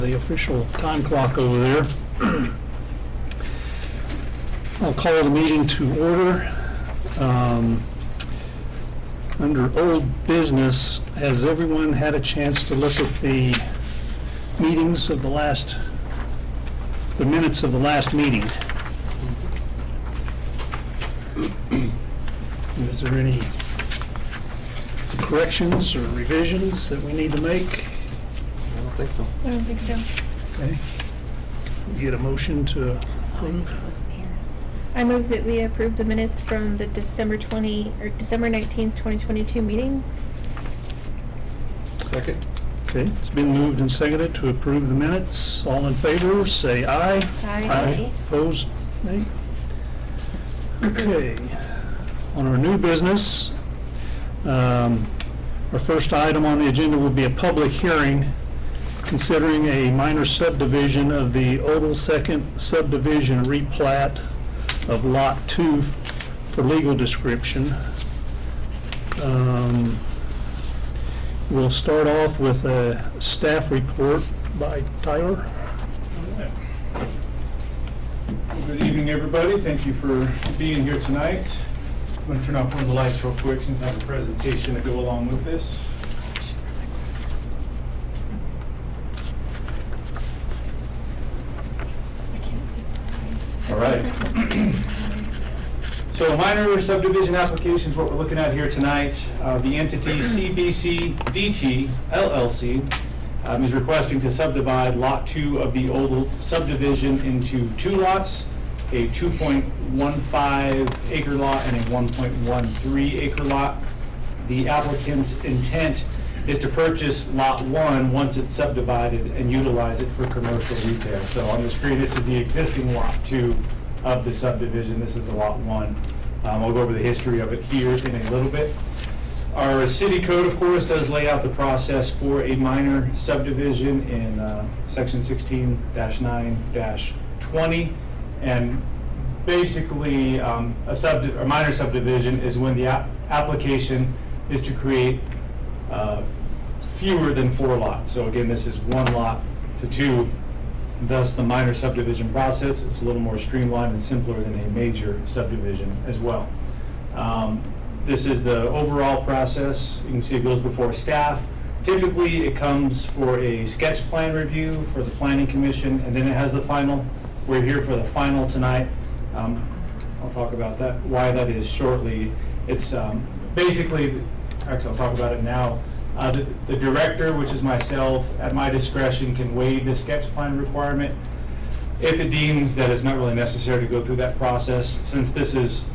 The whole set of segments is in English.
The official time clock over there. I'll call the meeting to order. Under old business, has everyone had a chance to look at the meetings of the minutes of the last meeting? Is there any corrections or revisions that we need to make? I don't think so. I don't think so. Okay. We get a motion to approve? I move that we approve the minutes from the December 19th, 2022 meeting. Second? Okay, it's been moved and seconded to approve the minutes. All in favor, say aye. Aye. Opposed, nay. Okay. On our new business, our first item on the agenda will be a public hearing considering a minor subdivision of the Odle second subdivision replat of Lot 2 for legal description. We'll start off with a staff report by Tyler. Good evening, everybody. Thank you for being here tonight. I'm going to turn off one of the lights real quick since I have a presentation to go along with this. All right. So minor subdivision application is what we're looking at here tonight. The entity CBC DT LLC is requesting to subdivide Lot 2 of the Odle subdivision into two lots, a 2.15 acre lot and a 1.13 acre lot. The applicant's intent is to purchase Lot 1 once it's subdivided and utilize it for commercial retail. So on the screen, this is the existing Lot 2 of the subdivision. This is a Lot 1. I'll go over the history of it here in a little bit. Our city code, of course, does lay out the process for a minor subdivision in section 16-9-20. And basically, a minor subdivision is when the application is to create fewer than 4 lots. So again, this is 1 lot to 2. Thus, the minor subdivision process, it's a little more streamlined and simpler than a major subdivision as well. This is the overall process. You can see it goes before staff. Typically, it comes for a sketch plan review for the Planning Commission, and then it has the final. We're here for the final tonight. I'll talk about that, why that is shortly. It's basically, actually I'll talk about it now. The director, which is myself, at my discretion, can waive the sketch plan requirement if it deems that it's not really necessary to go through that process. Since this is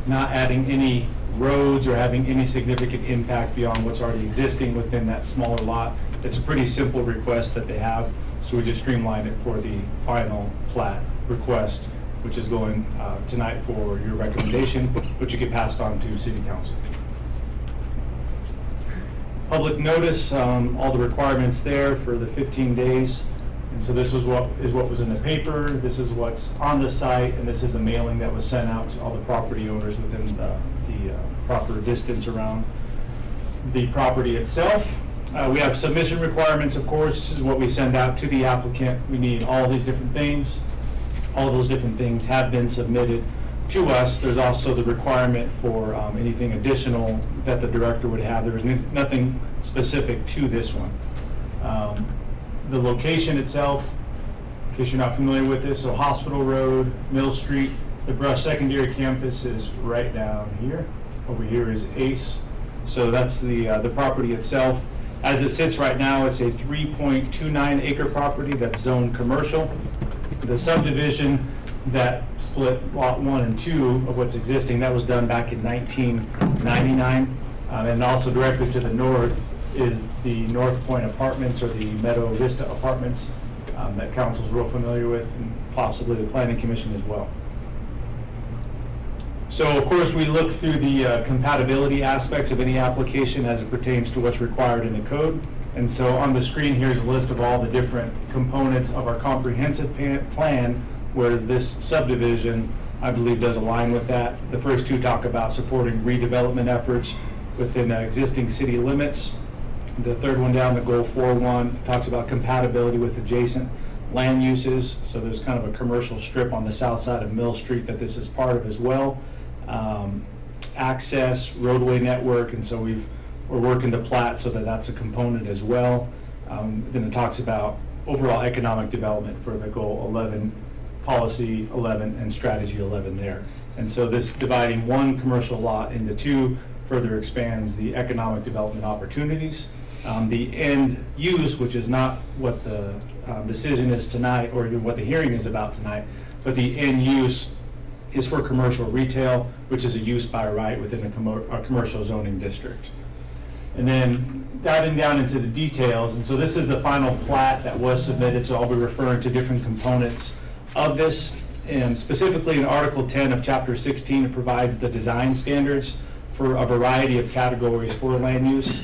not adding any roads or having any significant impact beyond what's already existing within that smaller lot, it's a pretty simple request that they have. So we just streamlined it for the final plat request, which is going tonight for your recommendation, which you get passed on to City Council. Public notice, all the requirements there for the 15 days. And so this is what was in the paper, this is what's on the site, and this is the mailing that was sent out to all the property owners within the proper distance around the property itself. We have submission requirements, of course. This is what we send out to the applicant. We need all these different things. All those different things have been submitted to us. There's also the requirement for anything additional that the director would have. There is nothing specific to this one. The location itself, in case you're not familiar with this, so Hospital Road, Mill Street, the Brush Secondary Campus is right down here. Over here is Ace. So that's the property itself. As it sits right now, it's a 3.29 acre property that's zoned commercial. The subdivision that split Lot 1 and 2 of what's existing, that was done back in 1999. And also directly to the north is the North Point Apartments, or the Meadow Vista Apartments, that council's real familiar with, and possibly the Planning Commission as well. So of course we look through the compatibility aspects of any application as it pertains to what's required in the code. And so on the screen here's a list of all the different components of our comprehensive plan where this subdivision, I believe, does align with that. The first two talk about supporting redevelopment efforts within existing city limits. The third one down, the goal 4.1, talks about compatibility with adjacent land uses. So there's kind of a commercial strip on the south side of Mill Street that this is part of as well. Access, roadway network, and so we're working the plat so that that's a component as well. Then it talks about overall economic development for the goal 11, policy 11, and strategy 11 there. And so this dividing one commercial lot into two further expands the economic development opportunities. The end use, which is not what the decision is tonight, or even what the hearing is about tonight, but the end use is for commercial retail, which is a use by right within a commercial zoning district. And then diving down into the details, and so this is the final plat that was submitted, so I'll be referring to different components of this. And specifically in Article 10 of Chapter 16, it provides the design standards for a variety of categories for land use.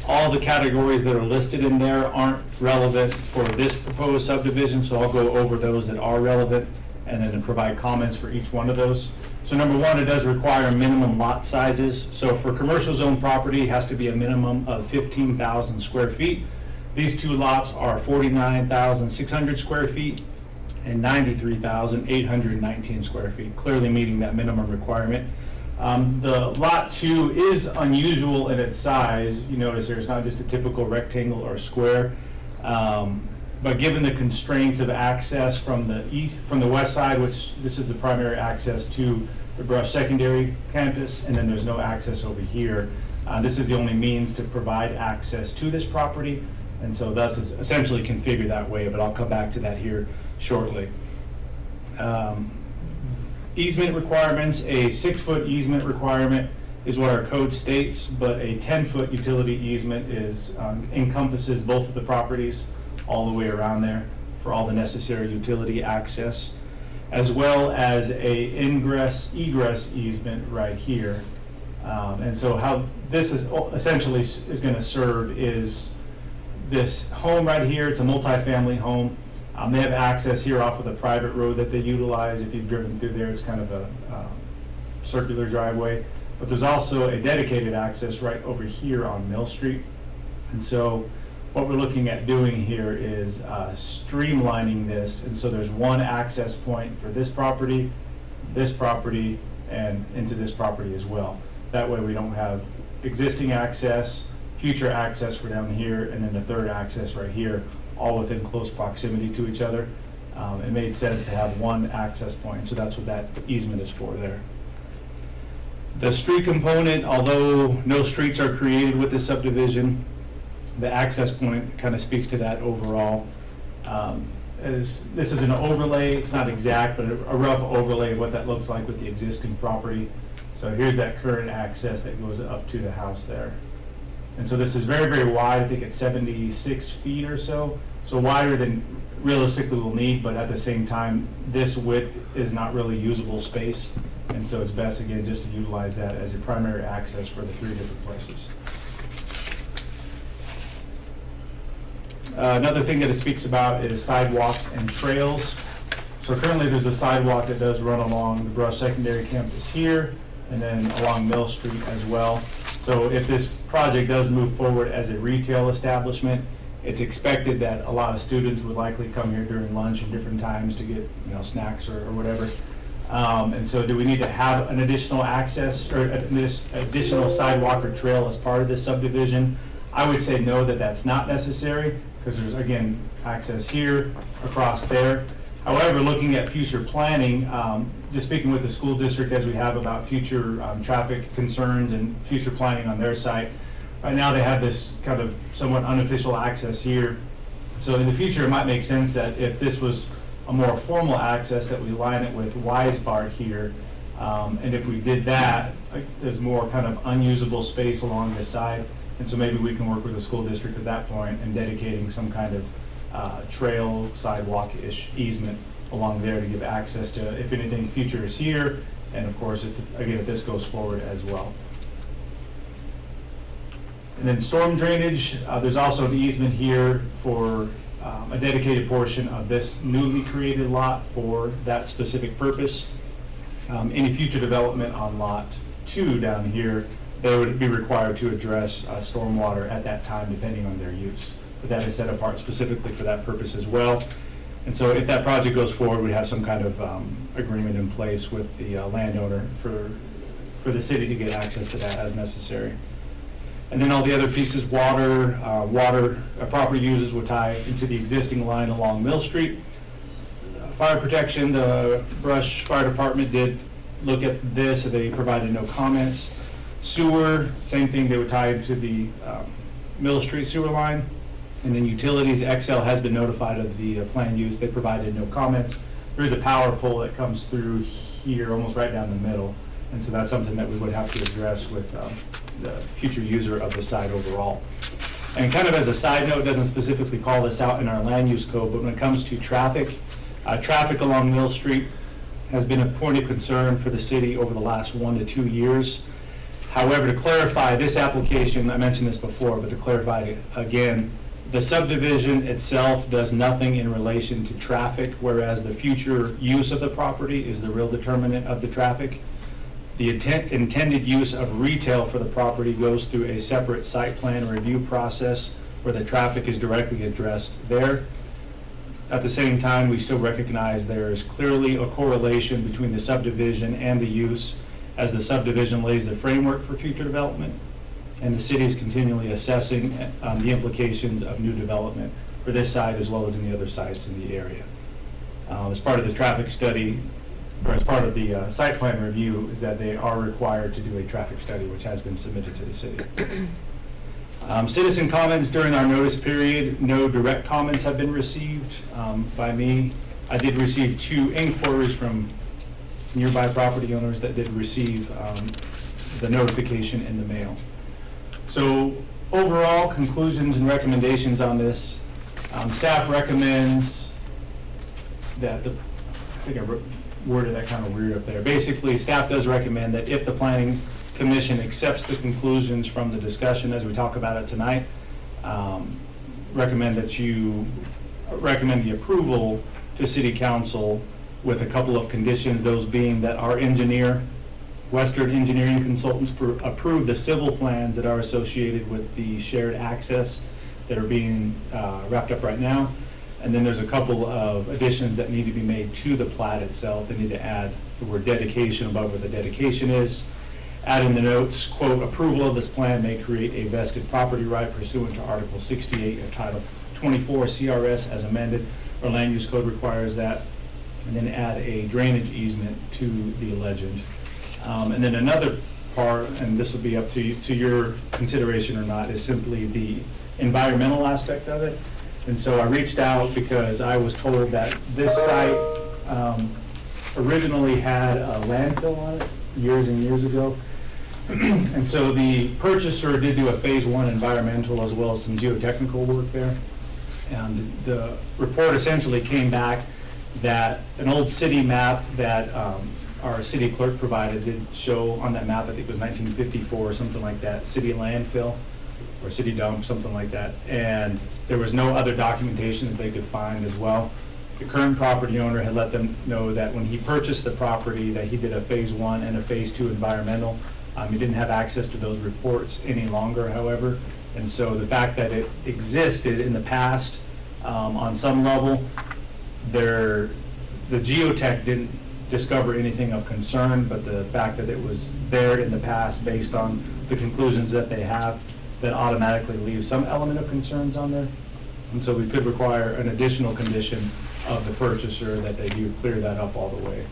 All the categories that are listed in there aren't relevant for this proposed subdivision, so I'll go over those that are relevant and then provide comments for each one of those. So number one, it does require minimum lot sizes. So for commercial zone property, it has to be a minimum of 15,000 square feet. These two lots are 49,600 square feet and 93,819 square feet, clearly meeting that minimum requirement. The lot 2 is unusual in its size. You notice here it's not just a typical rectangle or square. But given the constraints of access from the west side, which this is the primary access to the Brush Secondary campus, and then there's no access over here. This is the only means to provide access to this property, and so thus it's essentially configured that way, but I'll come back to that here shortly. Easement requirements, a 6-foot easement requirement is what our code states, but a 10-foot utility easement encompasses both of the properties all the way around there for all the necessary utility access, as well as a egress easement right here. And so how this is essentially is going to serve is this home right here. It's a multifamily home. They have access here off of the private road that they utilize. If you've driven through there, it's kind of a circular driveway. But there's also a dedicated access right over here on Mill Street. And so what we're looking at doing here is streamlining this. And so there's one access point for this property, and into this property as well. That way we don't have existing access, future access for down here, and then the third access right here, all within close proximity to each other. It made sense to have one access point, so that's what that easement is for there. The street component, although no streets are created with this subdivision, the access point kind of speaks to that overall. This is an overlay, it's not exact, but a rough overlay of what that looks like with the existing property. So here's that current access that goes up to the house there. And so this is very, very wide. I think it's 76 feet or so. So wider than realistically we'll need, but at the same time, this width is not really usable space. And so it's best, again, just to utilize that as a primary access for the 3 different places. Another thing that it speaks about is sidewalks and trails. So currently there's a sidewalk that does run along the Brush Secondary campus here, and then along Mill Street as well. So if this project does move forward as a retail establishment, it's expected that a lot of students would likely come here during lunch and different times to get, snacks or whatever. And so do we need to have an additional access or additional sidewalk or trail as part of this subdivision? I would say no, that's not necessary, because there's, again, access here, across there. However, looking at future planning, just speaking with the school district as we have about future traffic concerns and future planning on their site, right now they have this kind of somewhat unofficial access here. So in the future, it might make sense that if this was a more formal access, that we line it with Weisbart here. And if we did that, there's more kind of unusable space along this side. And so maybe we can work with the school district at that point and dedicating some kind of trail, sidewalk-ish easement along there to give access to, if anything, future is here, and of course, if this goes forward as well. And then storm drainage, there's also an easement here for a dedicated portion of this newly created lot for that specific purpose. Any future development on lot 2 down here they would be required to address stormwater at that time, depending on their use. But that is set apart specifically for that purpose as well. And so if that project goes forward, we have some kind of agreement in place with the landowner for the city to get access to that as necessary. And then all the other pieces, property users would tie into the existing line along Mill Street. Fire protection, the Brush Fire Department did look at this, they provided no comments. Sewer, same thing, they would tie into the Mill Street sewer line. And then utilities, XL has been notified of the planned use, they provided no comments. There is a power pole that comes through here, almost right down the middle. And so that's something that we would have to address with the future user of the site overall. And kind of as a side note, it doesn't specifically call this out in our land use code, but when it comes to traffic, traffic along Mill Street has been a point of concern for the city over the last 1 to 2 years. However, to clarify this application, I mentioned this before, but to clarify it again, the subdivision itself does nothing in relation to traffic, whereas the future use of the property is the real determinant of the traffic. The intended use of retail for the property goes through a separate site plan review process where the traffic is directly addressed there. At the same time, we still recognize there is clearly a correlation between the subdivision and the use, as the subdivision lays the framework for future development, and the city is continually assessing the implications of new development for this site as well as any other sites in the area. As part of the traffic study, or as part of the site plan review, is that they are required to do a traffic study, which has been submitted to the city. Citizen comments during our notice period, no direct comments have been received by me. I did receive 2 inquiries from nearby property owners that did receive the notification in the mail. So overall, conclusions and recommendations on this. Staff recommends that I think I worded that kind of weird up there. Basically, staff does recommend that if the Planning Commission accepts the conclusions from the discussion as we talk about it tonight, recommend that you recommend the approval to City Council with a couple of conditions, those being that our engineer, Western Engineering Consultants, approve the civil plans that are associated with the shared access that are being wrapped up right now. And then there's a couple of additions that need to be made to the plat itself. They need to add the word dedication above where the dedication is. Add in the notes, quote, approval of this plan may create a vested property right pursuant to Article 68 of Title 24 CRS as amended. Our land use code requires that. And then add a drainage easement to the legend. And then another part, and this will be up to your consideration or not, is simply the environmental aspect of it. And so I reached out because I was told that this site originally had a landfill on it years and years ago. And so the purchaser did do a phase 1 environmental as well as some geotechnical work there. And the report essentially came back that an old city map that our city clerk provided did show on that map, I think it was 1954 or something like that, city landfill or city dump, something like that. And there was no other documentation that they could find as well. The current property owner had let them know that when he purchased the property that he did a phase 1 and a phase 2 environmental. He didn't have access to those reports any longer, however. And so the fact that it existed in the past on some level, the geotech didn't discover anything of concern, but the fact that it was there in the past based on the conclusions that they have, that automatically leaves some element of concerns on there. And so we could require an additional condition of the purchaser that they do clear that up all the way.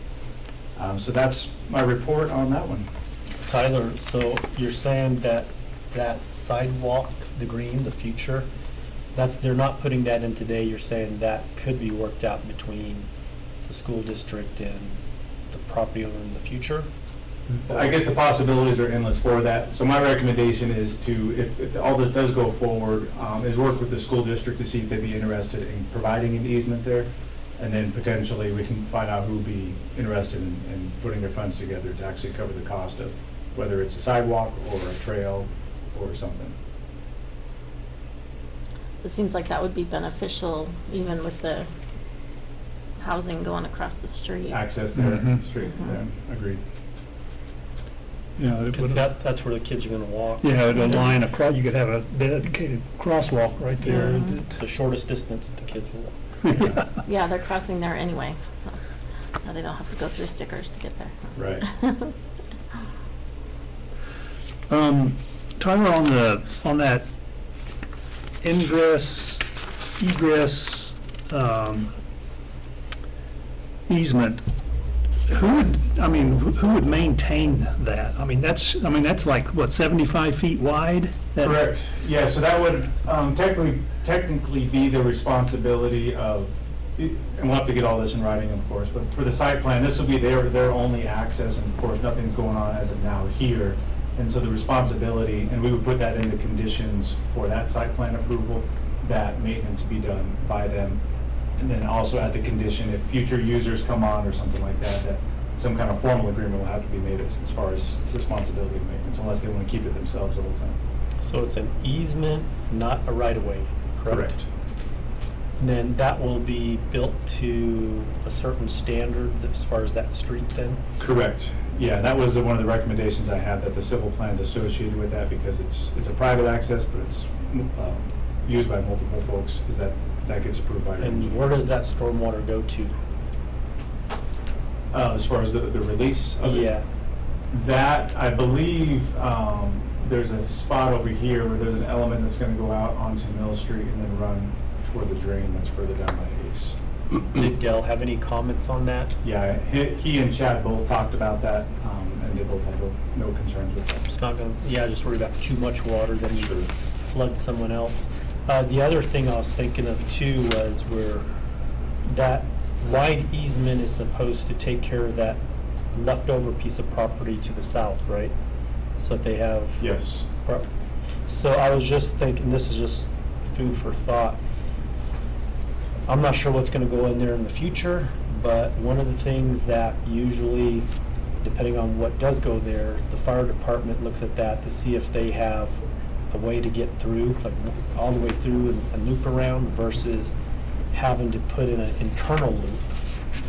So that's my report on that one. Tyler, so you're saying that sidewalk, the green, the future, they're not putting that in today. You're saying that could be worked out between the school district and the property owner in the future? I guess the possibilities are endless for that. So my recommendation is to, if all this does go forward, is work with the school district to see if they'd be interested in providing an easement there. And then potentially we can find out who would be interested in putting their funds together to actually cover the cost of whether it's a sidewalk or a trail or something. It seems like that would be beneficial even with the housing going across the street. Access there, Mhm. street, Mhm. yeah, agreed. you know, it Because would, that's where the kids are gonna walk. yeah, the line across, you could have a dedicated crosswalk right there. Yeah. The shortest distance the kids will walk. Yeah, they're crossing there anyway. Now they don't have to go through stickers to get there. Right. Tyler, on that ingress, egress, easement, who would maintain that? I mean, that's like, what, 75 feet wide? That- Correct. Yeah, so that would technically be the responsibility of, and we'll have to get all this in writing, of course, but for the site plan, this will be their only access, and of course, nothing's going on as of now here. And so the responsibility, and we would put that in the conditions for that site plan approval, that maintenance be done by them. And then also add the condition, if future users come on or something like that, that some kind of formal agreement will have to be made as far as responsibility of maintenance, unless they want to keep it themselves the whole time. So it's an easement, not a right-of-way, correct? And then that will be built to a certain standard as far as that street then? Correct. Yeah, that was one of the recommendations I had, that the civil plans associated with that, because it's a private access, but it's used by multiple folks, is that gets approved by. And where does that stormwater go to? As far as the release of it? Yeah, That, I believe, there's a spot over here where there's an element that's gonna go out onto Mill Street and then run toward the drain that's further down by Ace. did Dell have any comments on that? Yeah, he and Chad both talked about that, and they both had no concerns with that. It's not gonna, yeah, just worry about too much water, then you flood someone else. The other thing I was thinking of too was where that wide easement is supposed to take care of that leftover piece of property to the south, right? So that they have. Yes. So I was just thinking, this is just food for thought. I'm not sure what's gonna go in there in the future, but one of the things that usually, depending on what does go there, the fire department looks at that to see if they have a way to get through, like all the way through and loop around versus having to put in an internal loop.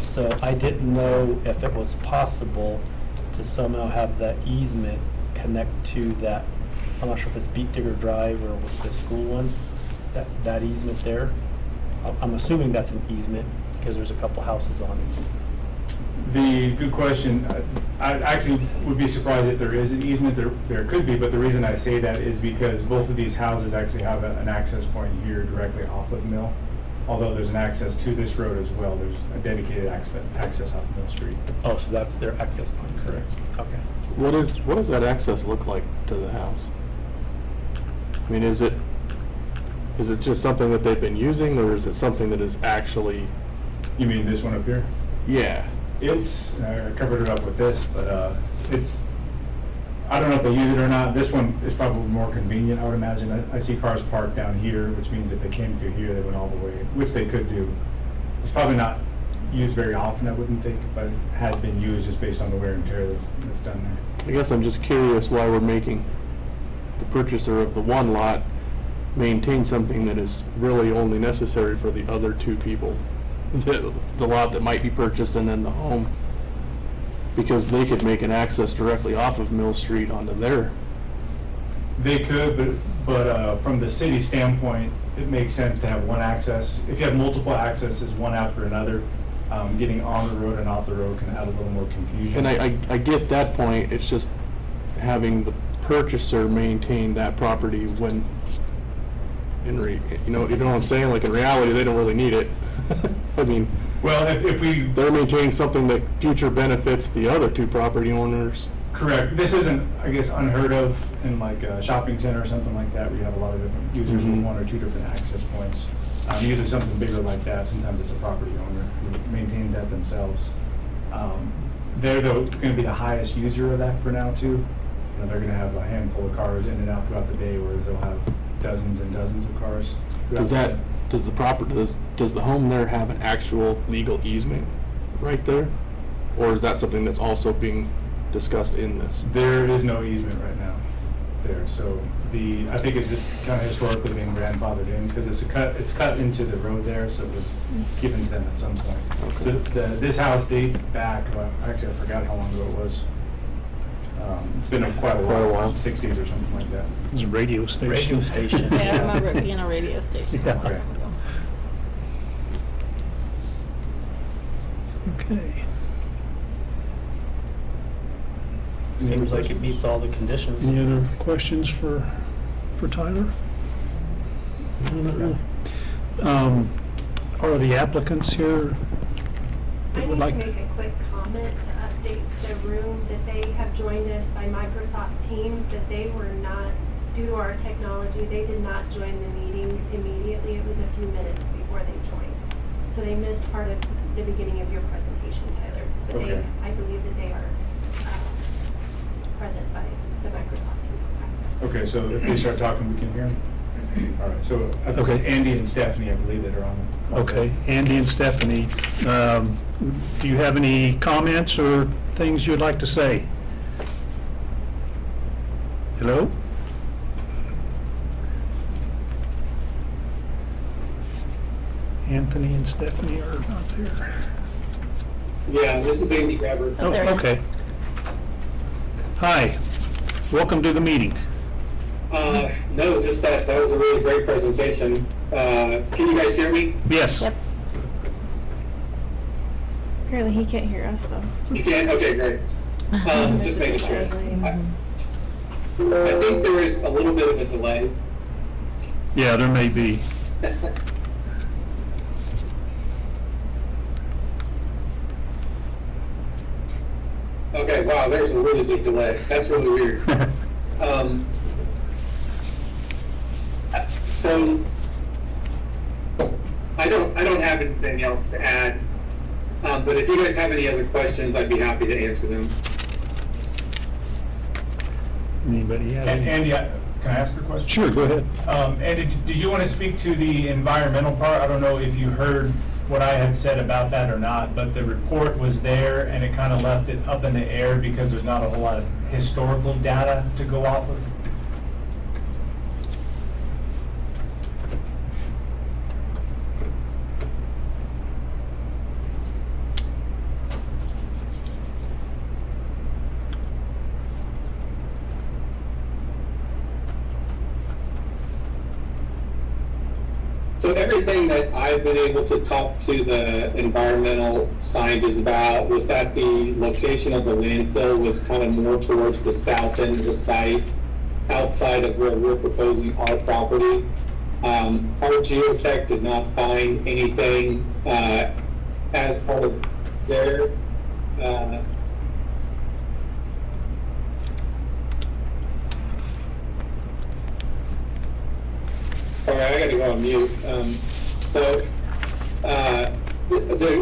So I didn't know if it was possible to somehow have that easement connect to that, I'm not sure if it's Beat Digger Drive or what's the school one, that easement there. I'm assuming that's an easement because there's a couple houses on it. Good question. I actually would be surprised if there is an easement. There could be, but the reason I say that is because both of these houses actually have an access point here directly off of Mill. Although there's an access to this road as well. There's a dedicated access off Mill Street. Oh, so that's their access point. Correct. Okay. What does that access look like to the house? I mean, is it just something that they've been using, or is it something that is actually? You mean this one up here? Yeah. It's, I covered it up with this, but it's, I don't know if they'll use it or not. This one is probably more convenient, I would imagine. I see cars parked down here, which means if they came through here, they went all the way, which they could do. It's probably not used very often, I wouldn't think, but it has been used just based on the wear and tear that's done there. I guess I'm just curious why we're making the purchaser of the one lot maintain something that is really only necessary for the other two people. The lot that might be purchased and then the home. Because they could make an access directly off of Mill Street onto their. They could, but from the city standpoint, it makes sense to have one access. If you have multiple accesses, one after another, getting on the road and off the road can add a little more confusion. And I get that point, it's just having the purchaser maintain that property when, you know what I'm saying? Like in reality, they don't really need it. I mean, Well, if we, they're maintaining something that future benefits the other two property owners. correct, this isn't, I guess, unheard of in like a shopping center or something like that, where you have a lot of different users with Mhm. one or two different access points. Usually something bigger like that, sometimes it's a property owner who maintains that themselves. They're gonna be the highest user of that for now too. You know, they're gonna have a handful of cars in and out throughout the day, whereas they'll have dozens and dozens of cars throughout Does the that, day. does the home there have an actual legal easement right there? Or is that something that's also being discussed in this? There is no easement right now there, so I think it's just kind of historically being grandfathered in, because it's cut into the road there, so it was given to them at some point. So Okay. this house dates back, well, actually I forgot how long ago it was. It's been quite a while, 60s or something like that. It's a radio station. Radio station. Say, I remember it being a radio station. a long Yeah. time ago. Okay. Seems like it meets all the conditions. Any other questions for Tyler? Are the applicants here I that would need like? to make a quick comment to update the room that they have joined us by Microsoft Teams, but they were not, due to our technology, they did not join the meeting immediately. It was a few minutes before they joined. So they missed part of the beginning of your presentation, Tyler. But Okay. I believe that they are present by the Microsoft Teams access. Okay, so if they start talking, we can hear them? All right, so I think it's Okay. Andy and Stephanie, I believe, that are on the call. Okay, Andy and Stephanie, do you have any comments or things you'd like to say? Hello? Anthony and Stephanie are not there. Yeah, this is Andy Grabber. Oh, there he is. Okay. Hi, welcome to the meeting. No, just that was a really great presentation. Can you guys hear me? Yes. Yep. Apparently he can't hear us though. You can? Okay, great. Just making sure. I think there is a little bit of a delay. Yeah, there may be. Okay, wow, there's a really big delay. That's really weird. So I don't have anything else to add. But if you guys have any other questions, I'd be happy to answer them. Anybody have any? Andy, can I ask a question? Sure, go ahead. Andy, did you want to speak to the environmental part? I don't know if you heard what I had said about that or not, but the report was there and it kind of left it up in the air because there's not a whole lot of historical data to go off of. So everything that I've been able to talk to the environmental scientists about was that the location of the landfill was kind of more towards the south end of the site, outside of where we're proposing our property. Our geotech did not find anything as part of their Sorry, I gotta go on mute.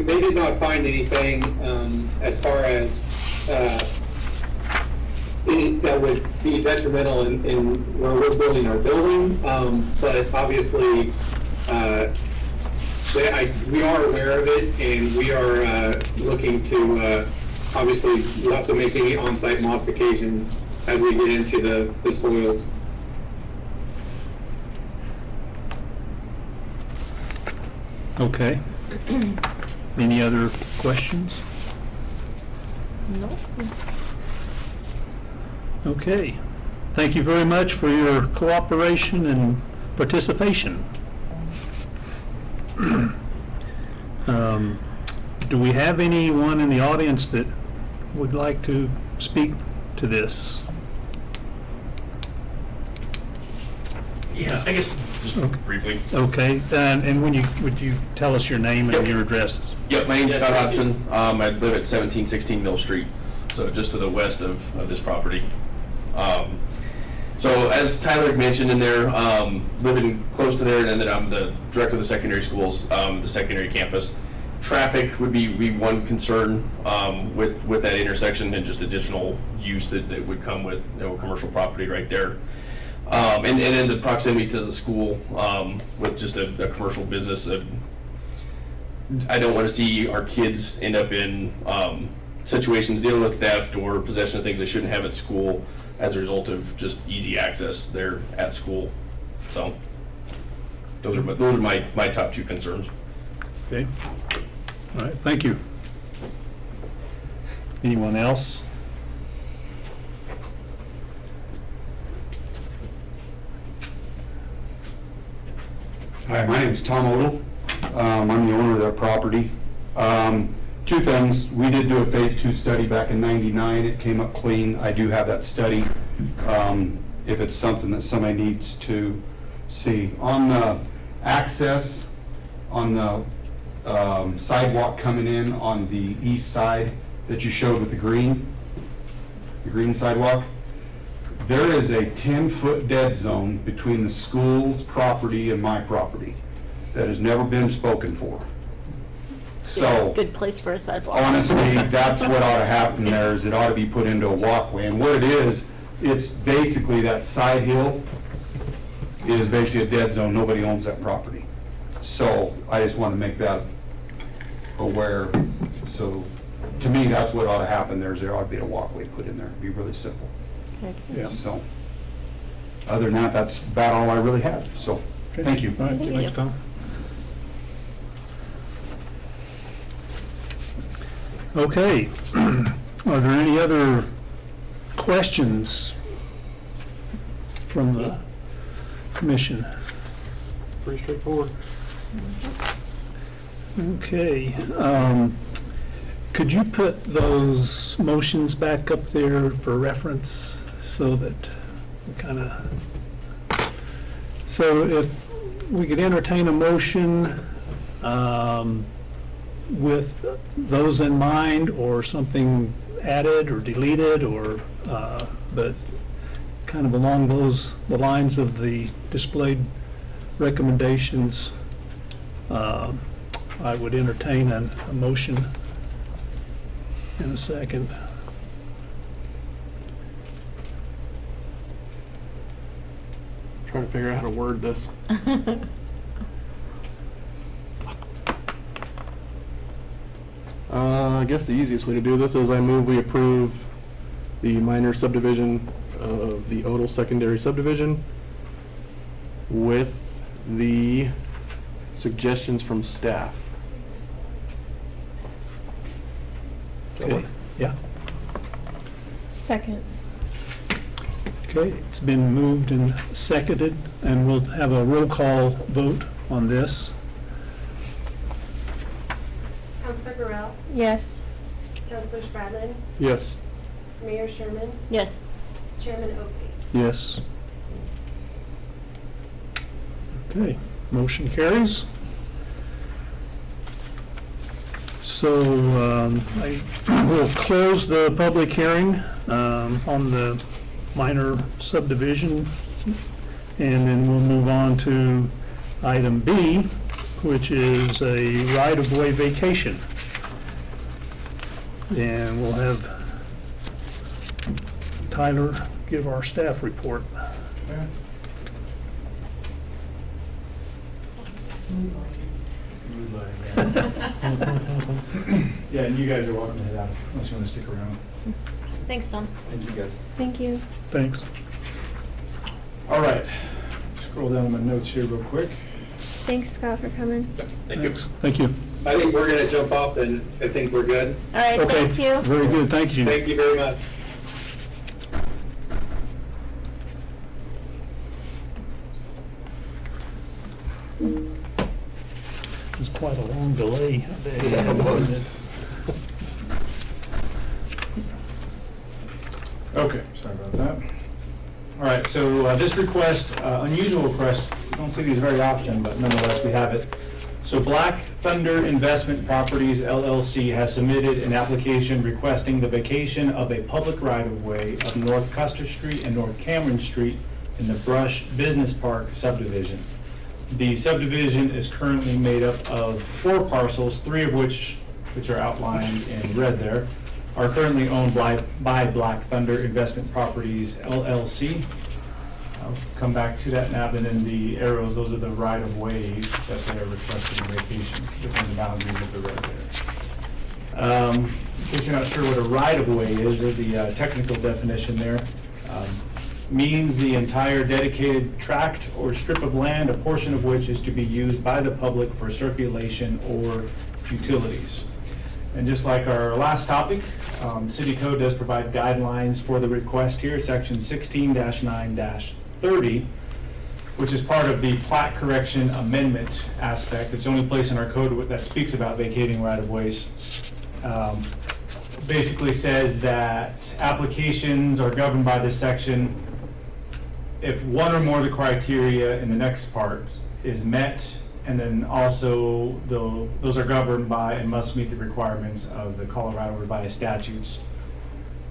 They did not find anything as far as any that would be detrimental in where we're building our building. But obviously, we are aware of it, and we are looking to obviously we'll have to make any on-site modifications as we get into the soils. Okay. Any other questions? Nope. Okay. Thank you very much for your cooperation and participation. Do we have anyone in the audience that would like to speak to this? Yeah, I guess just briefly. Okay, and would you tell us your name and Yep. your address? Yep, my name's Yes, Scott thank Hodgson. I live at 1716 Mill Street, so just to the west of this property. So as Tyler had mentioned in there, living close to there, and then I'm the director of the secondary schools, the secondary campus. Traffic would be one concern with that intersection, and just additional use that would come with commercial property right there. And then the proximity to the school with just a commercial business. I don't want to see our kids end up in situations dealing with theft or possession of things they shouldn't have at school as a result of just easy access there at school. So those are my top two concerns. Okay. All right, thank you. Anyone else? Hi, my name is Tom Odle. I'm the owner of that property. Two things, we did do a phase 2 study back in '99. It came up clean. I do have that study if it's something that somebody needs to see. On the access, on the sidewalk coming in on the east side that you showed with the green sidewalk, there is a 10-foot dead zone between the school's property and my property that has never been spoken for. So, Good place for a sidewalk. honestly, that's what ought to happen there, is it ought to be put into a walkway. And what it is, it's basically that side hill is basically a dead zone. Nobody owns that property. So I just want to make that aware. So to me, that's what ought to happen there, is there ought to be a walkway put in there. It'd be really simple. Okay. Yeah. So, other than that, that's about all I really have. So, thank you. All right, Thank thanks, you. Tom. Okay, are there any other questions from the commission? Pretty straightforward. Okay, could you put those motions back up there for reference so that we kind of, so if we could entertain a motion with those in mind, or something added or deleted, or, but kind of along the lines of the displayed recommendations, I would entertain a motion in a second. Trying to figure out how to word this. I guess the easiest way to do this is I move we approve the minor subdivision of the Odle secondary subdivision with the suggestions from staff. Okay, yeah. Second. Okay, it's been moved and seconded, and we'll have a roll call vote on this. Counselor Burrell, Yes. Counselor Spradlin, Yes. Mayor Sherman, Yes. Chairman Oakley. Yes. Okay, motion carries. So I will close the public hearing on the minor subdivision, and then we'll move on to item B, which is a right-of-way vacation. And we'll have Tyler give our staff report. Yeah, and you guys are welcome to head out unless you want to stick around. Thanks, Tom. Thank you, guys. Thank you. Thanks. All right, scroll down my notes here real quick. Thanks, Scott, for coming. Thank you. Thanks. Thank you. I think we're gonna jump off, and I think we're good. All right, Okay, thank you. very good, thank you. Thank you very much. It was quite a long delay. wasn't it? Okay, sorry about that. All right, so this request, unusual request, we don't see these very often, but nonetheless, we have it. So Black Thunder Investment Properties LLC has submitted an application requesting the vacation of a public right-of-way of North Custer Street and North Cameron Street in the Brush Business Park subdivision. The subdivision is currently made up of 4 parcels, 3 of which are outlined in red there, are currently owned by Black Thunder Investment Properties LLC. I'll come back to that now, and then the arrows, those are the right-of-ways that they're requesting vacation within the boundaries of the red there. In case you're not sure what a right-of-way is, or the technical definition there, means the entire dedicated tract or strip of land, a portion of which is to be used by the public for circulation or utilities. And just like our last topic, City Code does provide guidelines for the request here, section 16-9-30. which is part of the plat correction amendment aspect. It's the only place in our code that speaks about vacating right-of-ways. Basically says that applications are governed by this section if one or more of the criteria in the next part is met, and then also those are governed by and must meet the requirements of the Colorado revised statutes.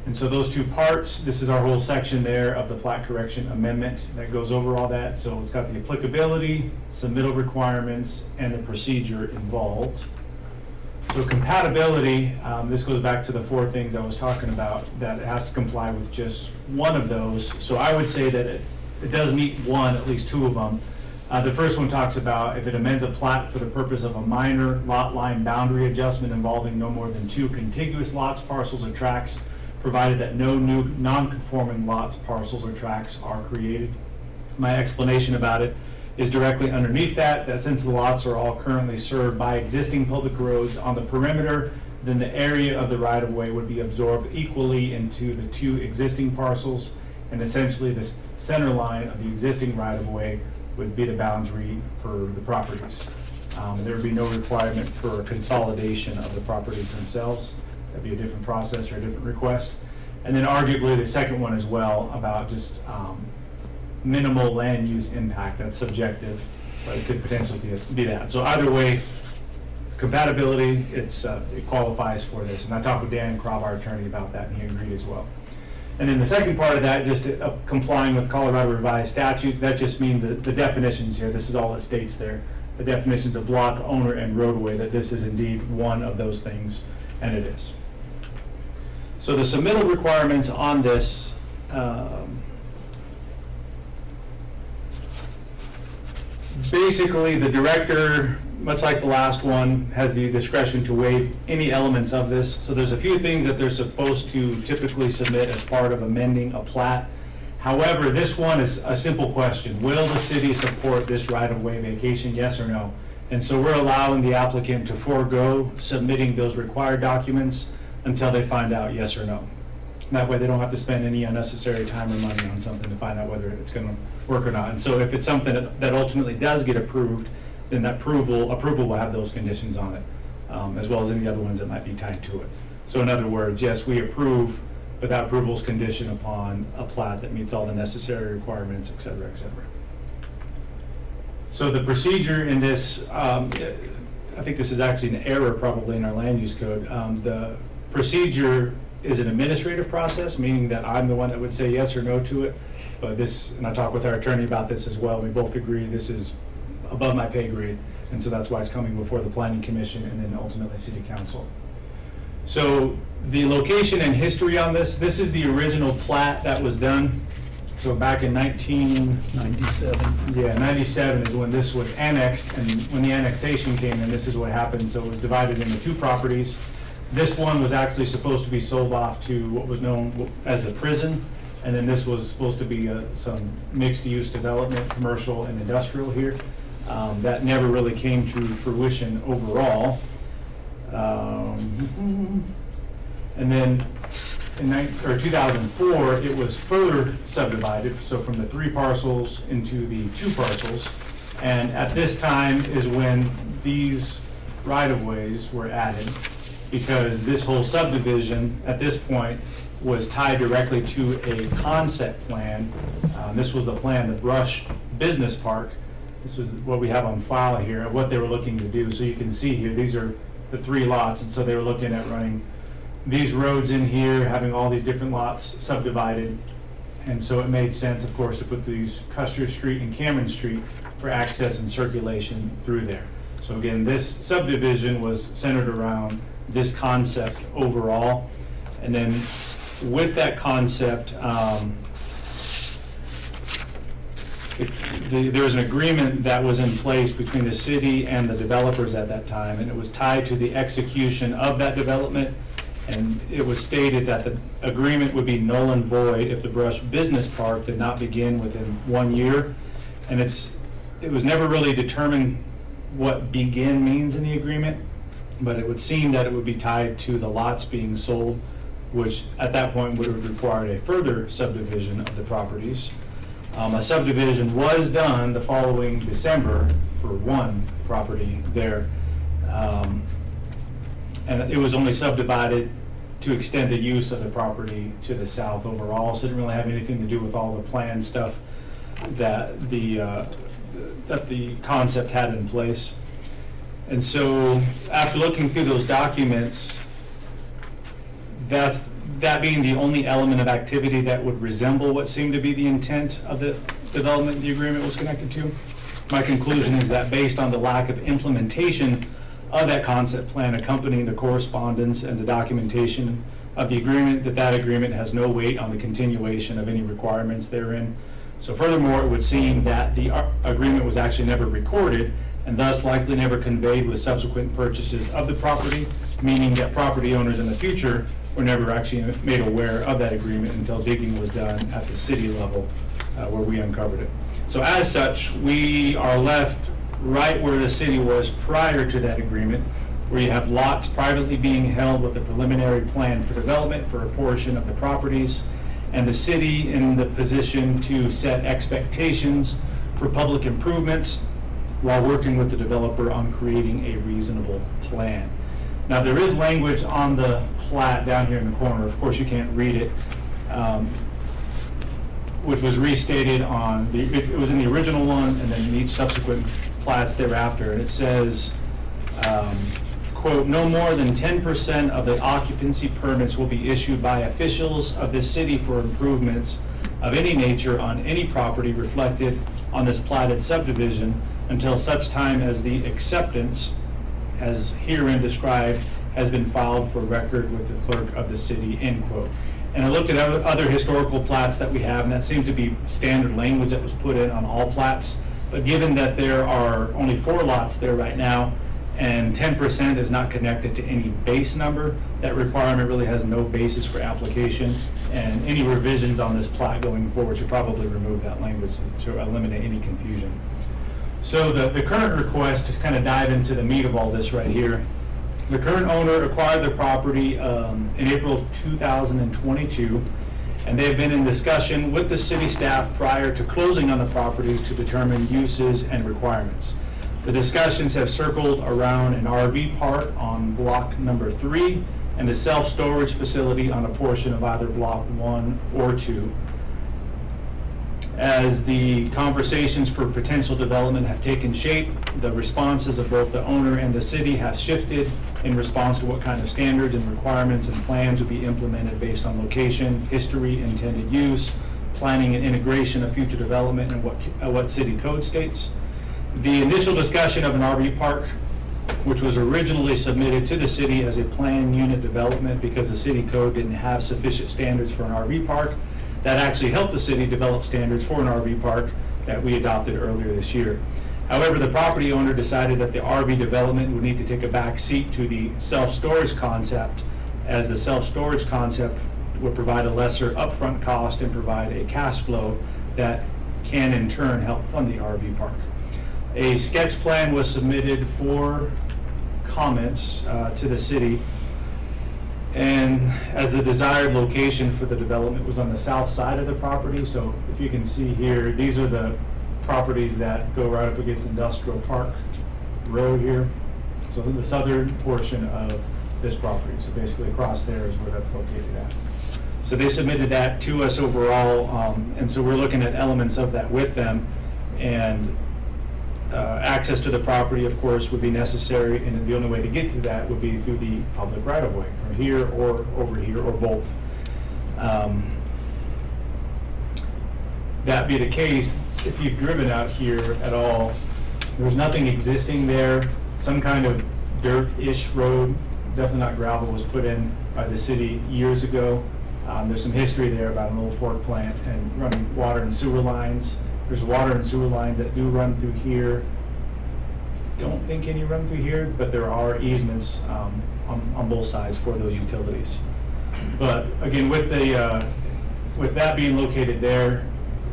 And so those two parts, this is our whole section there of the plat correction amendment that goes over all that. So it's got the applicability, submittal requirements, and the procedure involved. So compatibility, this goes back to the four things I was talking about, that it has to comply with just one of those. So I would say that it does meet one, at least two of them. The first one talks about if it amends a plat for the purpose of a minor lot line boundary adjustment involving no more than two contiguous lots, parcels, or tracts, provided that no new non-conforming lots, parcels, or tracts are created. My explanation about it is directly underneath that since the lots are all currently served by existing public roads on the perimeter, then the area of the right-of-way would be absorbed equally into the two existing parcels, and essentially this center line of the existing right-of-way would be the boundary for the properties. There would be no requirement for consolidation of the properties themselves. That'd be a different process or a different request. And then arguably the second one as well about just minimal land use impact. That's subjective, but it could potentially be that. So either way, compatibility, it qualifies for this. And I talked with Dan Krob, our attorney, about that, and he agreed as well. And then the second part of that, just complying with Colorado revised statute, that just means the definitions here. This is all it states there. The definitions of block, owner, and roadway, that this is indeed one of those things, and it is. So the submittal requirements on this, basically the director, much like the last one, has the discretion to waive any elements of this. So there's a few things that they're supposed to typically submit as part of amending a plat. However, this one is a simple question. Will the city support this right-of-way vacation, yes or no? And so we're allowing the applicant to forego submitting those required documents until they find out yes or no. That way they don't have to spend any unnecessary time or money on something to find out whether it's going to work or not. And so if it's something that ultimately does get approved, then that approval will have those conditions on it, as well as any other ones that might be tied to it. So in other words, yes, we approve, but that approval is conditioned upon a plat that meets all the necessary requirements, et cetera, et cetera. So the procedure in this, I think this is actually an error probably in our land use code. The procedure is an administrative process, meaning that I'm the one that would say yes or no to it. But this, and I talked with our attorney about this as well, we both agree this is above my pay grade, and so that's why it's coming before the Planning Commission and then ultimately City Council. So the location and history on this is the original plat that was done. So back in 1997. Yeah, 97 is when this was annexed, and when the annexation came in, this is what happened. So it was divided into two properties. This one was actually supposed to be sold off to what was known as a prison, and then this was supposed to be some mixed-use development, commercial and industrial here. That never really came to fruition overall. And then in 2004, it was further subdivided, so from the 3 parcels into the 2 parcels. And at this time is when these right-of-ways were added, because this whole subdivision at this point was tied directly to a concept plan. This was the plan, the Brush Business Park. This was what we have on file here of what they were looking to do. So you can see here, these are the 3 lots, and so they were looking at running these roads in here, having all these different lots subdivided. And so it made sense, of course, to put these Custer Street and Cameron Street for access and circulation through there. So again, this subdivision was centered around this concept overall. And then with that concept, there was an agreement that was in place between the city and the developers at that time, and it was tied to the execution of that development. And it was stated that the agreement would be null and void if the Brush Business Park did not begin within 1 year. And it was never really determined what begin means in the agreement, but it would seem that it would be tied to the lots being sold, which at that point would have required a further subdivision of the properties. A subdivision was done the following December for one property there. And it was only subdivided to extend the use of the property to the south overall, so it didn't really have anything to do with all the plan stuff that the concept had in place. And so after looking through those documents, that being the only element of activity that would resemble what seemed to be the intent of the development the agreement was connected to, my conclusion is that based on the lack of implementation of that concept plan accompanying the correspondence and the documentation of the agreement, that agreement has no weight on the continuation of any requirements therein. So furthermore, it would seem that the agreement was actually never recorded and thus likely never conveyed with subsequent purchases of the property, meaning that property owners in the future were never actually made aware of that agreement until digging was done at the city level where we uncovered it. So as such, we are left right where the city was prior to that agreement, where you have lots privately being held with a preliminary plan for development for a portion of the properties, and the city in the position to set expectations for public improvements while working with the developer on creating a reasonable plan. Now, there is language on the plat down here in the corner. Of course, you can't read it, which was restated on it was in the original one and then in each subsequent plats thereafter. And it says, quote, no more than 10% of the occupancy permits will be issued by officials of this city for improvements of any nature on any property reflected on this platted subdivision until such time as the acceptance, as herein described, has been filed for record with the clerk of the city, end quote. And I looked at other historical plats that we have, and that seemed to be standard language that was put in on all plats. But given that there are only 4 lots there right now, and 10% is not connected to any base number, that requirement really has no basis for application, and any revisions on this plat going forward should probably remove that language to eliminate any confusion. So the current request, to kind of dive into the meat of all this right here, the current owner acquired the property in April of 2022, and they have been in discussion with the city staff prior to closing on the property to determine uses and requirements. The discussions have circled around an RV park on block number 3 and a self-storage facility on a portion of either block 1 or 2. As the conversations for potential development have taken shape, the responses of both the owner and the city have shifted in response to what kind of standards and requirements and plans would be implemented based on location, history, intended use, planning and integration of future development, and what city code states. The initial discussion of an RV park, which was originally submitted to the city as a planned unit development because the city code didn't have sufficient standards for an RV park, that actually helped the city develop standards for an RV park that we adopted earlier this year. However, the property owner decided that the RV development would need to take a back seat to the self-storage concept, as the self-storage concept would provide a lesser upfront cost and provide a cash flow that can in turn help fund the RV park. A sketch plan was submitted for comments to the city, and as the desired location for the development was on the south side of the property. So if you can see here, these are the properties that go right up against Industrial Park Road here. So the southern portion of this property, so basically across there is where that's located at. So they submitted that to us overall, and so we're looking at elements of that with them, and access to the property, of course, would be necessary, and the only way to get to that would be through the public right-of-way, from here or over here, or both. That be the case, if you've driven out here at all, there's nothing existing there. Some kind of dirt-ish road, definitely not gravel, was put in by the city years ago. There's some history there about an old pork plant and running water and sewer lines. There's water and sewer lines that do run through here. Don't think any run through here, but there are easements on both sides for those utilities. But again, with that being located there,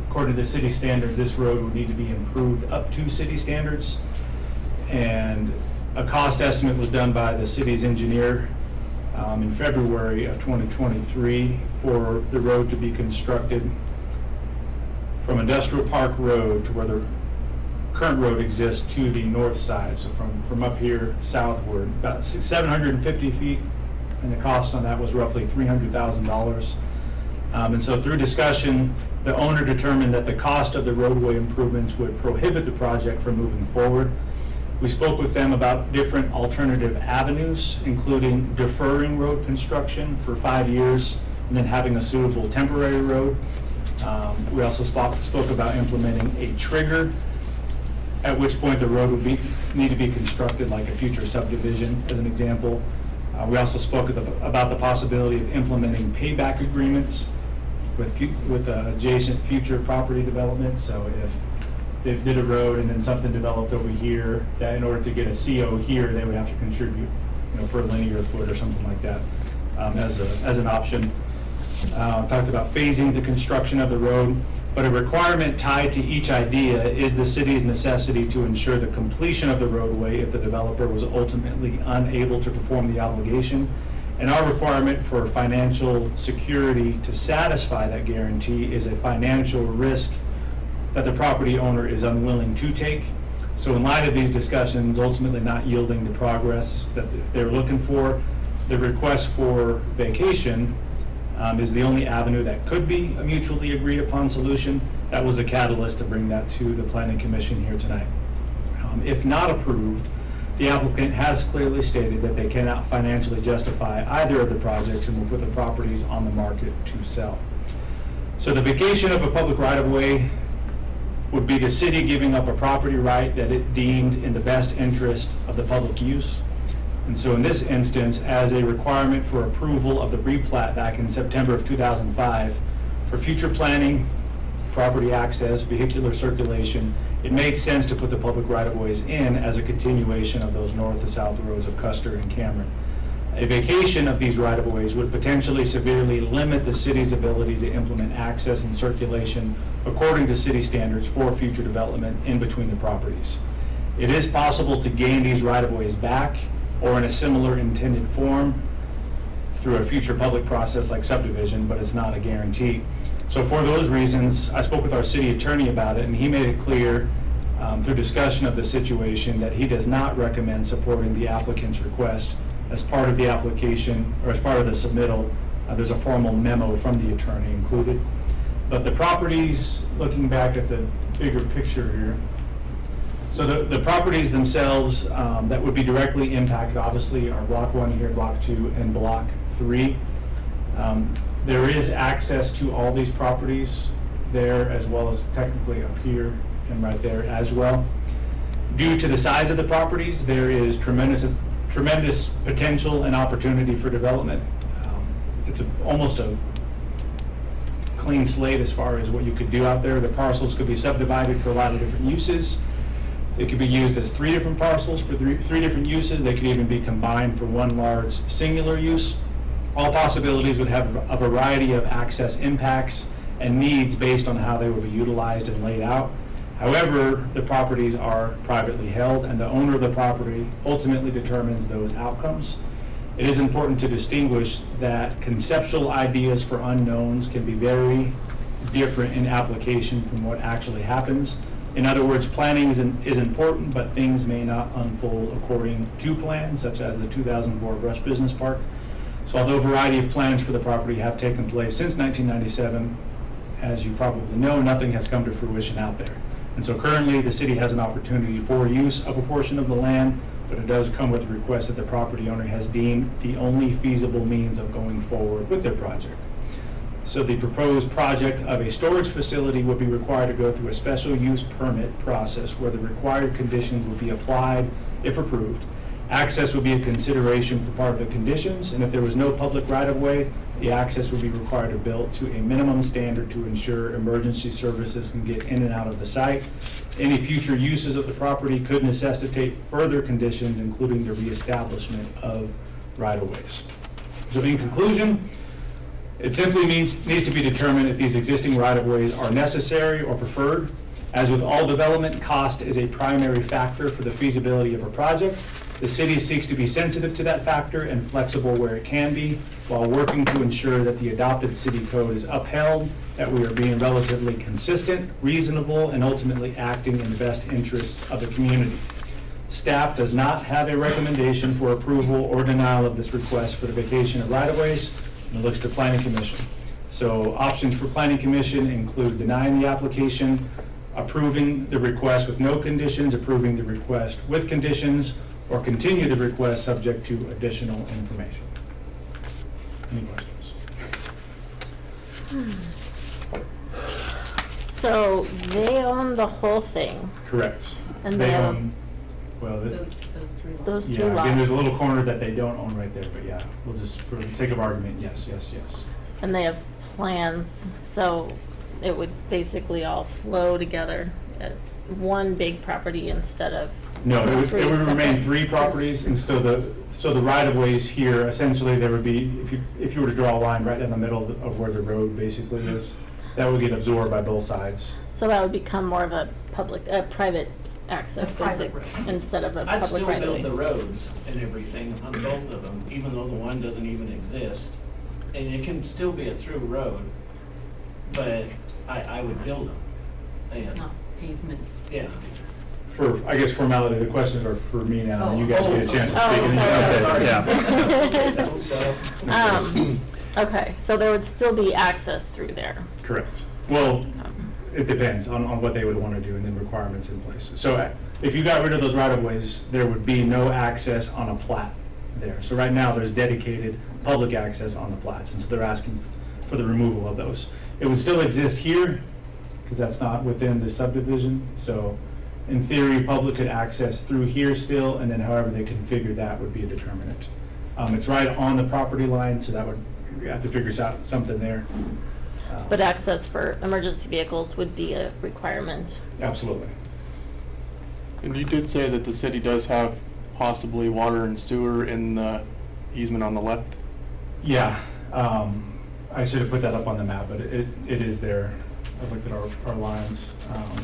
according to the city standards, this road would need to be improved up to city standards. And a cost estimate was done by the city's engineer in February of 2023 for the road to be constructed. from Industrial Park Road to where the current road exists to the north side, so from up here southward, about 750 feet, and the cost on that was roughly $300,000. And so through discussion, the owner determined that the cost of the roadway improvements would prohibit the project from moving forward. We spoke with them about different alternative avenues, including deferring road construction for 5 years and then having a suitable temporary road. We also spoke about implementing a trigger, at which point the road would need to be constructed like a future subdivision, as an example. We also spoke about the possibility of implementing payback agreements with adjacent future property development. So if they did a road and then something developed over here, that in order to get a CO here, they would have to contribute, per linear foot or something like that, as an option. Talked about phasing the construction of the road, but a requirement tied to each idea is the city's necessity to ensure the completion of the roadway if the developer was ultimately unable to perform the obligation. And our requirement for financial security to satisfy that guarantee is a financial risk that the property owner is unwilling to take. So in light of these discussions ultimately not yielding the progress that they're looking for, the request for vacation is the only avenue that could be a mutually agreed upon solution. That was the catalyst to bring that to the Planning Commission here tonight. If not approved, the applicant has clearly stated that they cannot financially justify either of the projects and will put the properties on the market to sell. So the vacation of a public right-of-way would be the city giving up a property right that it deemed in the best interest of the public use. And so in this instance, as a requirement for approval of the replat back in September of 2005, for future planning, property access, vehicular circulation, it made sense to put the public right-of-ways in as a continuation of those north to south roads of Custer and Cameron. A vacation of these right-of-ways would potentially severely limit the city's ability to implement access and circulation according to city standards for future development in between the properties. It is possible to gain these right-of-ways back or in a similar intended form through a future public process like subdivision, but it's not a guarantee. So for those reasons, I spoke with our city attorney about it, and he made it clear through discussion of the situation that he does not recommend supporting the applicant's request. As part of the application, or as part of the submittal, there's a formal memo from the attorney included. But the properties, looking back at the bigger picture here, so the properties themselves that would be directly impacted, obviously, are Block 1 here, Block 2, and Block 3. There is access to all these properties there, as well as technically up here and right there as well. Due to the size of the properties, there is tremendous potential and opportunity for development. It's almost a clean slate as far as what you could do out there. The parcels could be subdivided for a lot of different uses. They could be used as 3 different parcels for three different uses. They could even be combined for one large singular use. All possibilities would have a variety of access impacts and needs based on how they would be utilized and laid out. However, the properties are privately held, and the owner of the property ultimately determines those outcomes. It is important to distinguish that conceptual ideas for unknowns can be very different in application from what actually happens. In other words, planning is important, but things may not unfold according to plan, such as the 2004 Brush Business Park. So although a variety of plans for the property have taken place since 1997, as you probably know, nothing has come to fruition out there. And so currently, the city has an opportunity for use of a portion of the land, but it does come with a request that the property owner has deemed the only feasible means of going forward with their project. So the proposed project of a storage facility would be required to go through a special use permit process where the required conditions would be applied if approved. Access would be a consideration for part of the conditions, and if there was no public right-of-way, the access would be required to build to a minimum standard to ensure emergency services can get in and out of the site. Any future uses of the property could necessitate further conditions, including the reestablishment of right-of-ways. So in conclusion, it simply needs to be determined if these existing right-of-ways are necessary or preferred. As with all development, cost is a primary factor for the feasibility of a project. The city seeks to be sensitive to that factor and flexible where it can be, while working to ensure that the adopted city code is upheld, that we are being relatively consistent, reasonable, and ultimately acting in the best interests of the community. Staff does not have a recommendation for approval or denial of this request for the vacation of right-of-ways, and it looks to Planning Commission. So options for Planning Commission include denying the application, approving the request with no conditions, approving the request with conditions, or continue the request subject to additional information. Any questions? So they own the whole thing, Correct. and they have own, well, those three yeah, lots. again, there's a little corner that they don't own right there, but yeah, we'll just, for the sake of argument, yes. And they have plans, so it would basically all flow together as one big property instead of No, it would three remain separate. 3 properties, and so the right-of-ways here, essentially, there would be, if you were to draw a line right in the middle of where the road basically is, that would get absorbed by both sides. So that would become more of a private access, A private basic, road. instead of a I'd public still right build the of way. roads and everything on both of them, even though the one doesn't even exist. And it can still be a through road, but I would build them. It's Yeah. not pavement. Yeah. For, I guess, formality, the questions are for me now, and you guys get a chance to Oh, speak. and then you- sorry. Okay, yeah. Okay, so there would still be access through there. Correct. Well, it depends on what they would want to do and then requirements in place. So if you got rid of those right-of-ways, there would be no access on a plat there. So right now, there's dedicated public access on the plats, and so they're asking for the removal of those. It would still exist here, because that's not within the subdivision. So in theory, public could access through here still, and then however they configure that would be a determinant. It's right on the property line, so that would, you have to figure out something there. But access for emergency vehicles would be a requirement. Absolutely. And you did say that the city does have possibly water and sewer in the easement on the left? Yeah, I should have put that up on the map, but it is there. I looked at our lines.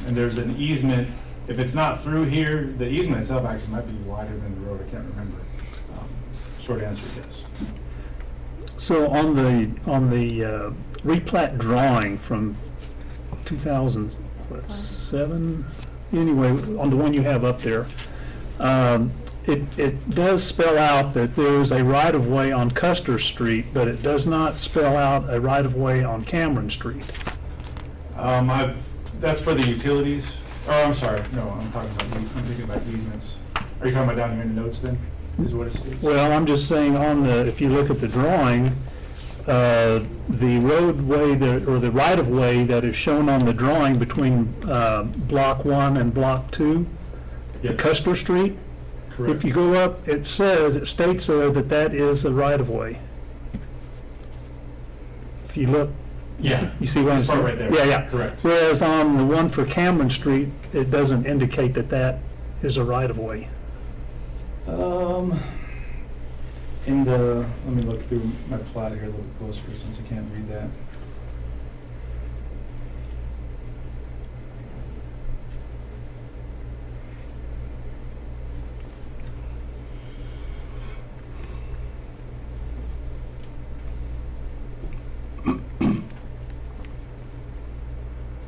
And there's an easement, if it's not through here, the easement itself actually might be wider than the road, I can't remember. Short answer is yes. So on the replat drawing from 2007, anyway, on the one you have up there, it does spell out that there's a right-of-way on Custer Street, but it does not spell out a right-of-way on Cameron Street. That's for the utilities. Oh, I'm sorry, no, I'm thinking about easements. Are you talking about down here in the notes then, is what it states? Well, I'm just saying if you look at the drawing, the roadway, or the right-of-way that is shown on the drawing between Block 1 and Block 2, the Yes. Custer Street, Correct. if you go up, it states there that is a right-of-way. If you look, Yeah. you see what I'm This part saying? right there. Yeah, yeah. Correct. Whereas on the one for Cameron Street, it doesn't indicate that is a right-of-way. Let me look through my plat here a little bit closer since I can't read that.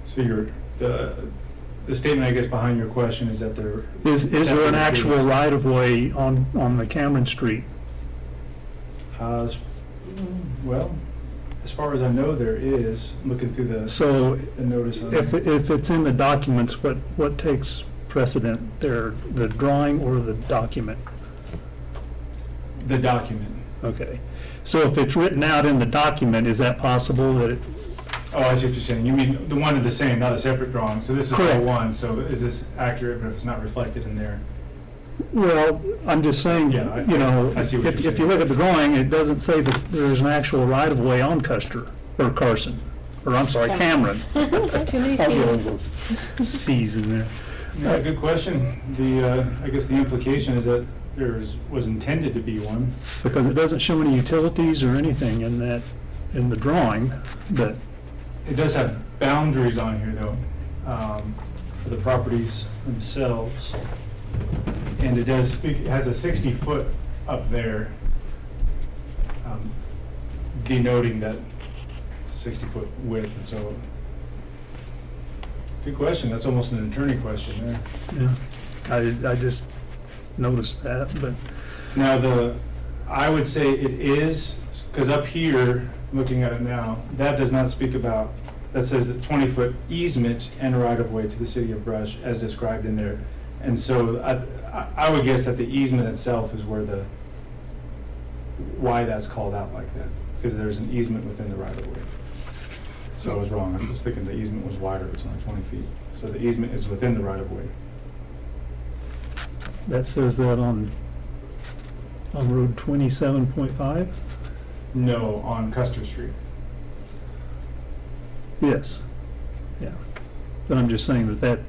So the statement, I guess, behind your question is that there. Is there an actual Definitely is. right-of-way on the Cameron Street? Well, as far as I know, there is, looking through So the notice on if it's in the documents, what takes precedent there, the drawing or the document? the document. Okay. So if it's written out in the document, is that possible that it, Oh, I see what you're saying. You mean the one and the same, not a separate drawing. So this is all Correct. one, so is this accurate, but if it's not reflected in there? well, I'm just saying, Yeah, I see what you're if you saying. look at the drawing, it doesn't say that there's an actual right-of-way on Custer, or Carson, or I'm sorry, Cameron. Too many I'll get all Cs. those Cs in there. Yeah, good question. I guess the implication is that was intended to be one. Because it doesn't show any utilities or anything in the drawing, but, It does have boundaries on here, though, for the properties themselves. And it does speak, it has a 60-foot up there, denoting that it's a 60-foot width, and so. Good question, that's almost an attorney question there. Yeah, I just noticed that, but Now, I would say it is, because up here, looking at it now, that does not speak about, that says that 20-foot easement and right-of-way to the city of Brush as described in there. And so I would guess that the easement itself is why that's called out like that, because there's an easement within the right-of-way. So I was wrong, I was thinking the easement was wider, it's only 20 feet. So the easement is within the right-of-way. that says that on Road 27.5? No, on Custer Street. Yes, yeah. But I'm just saying that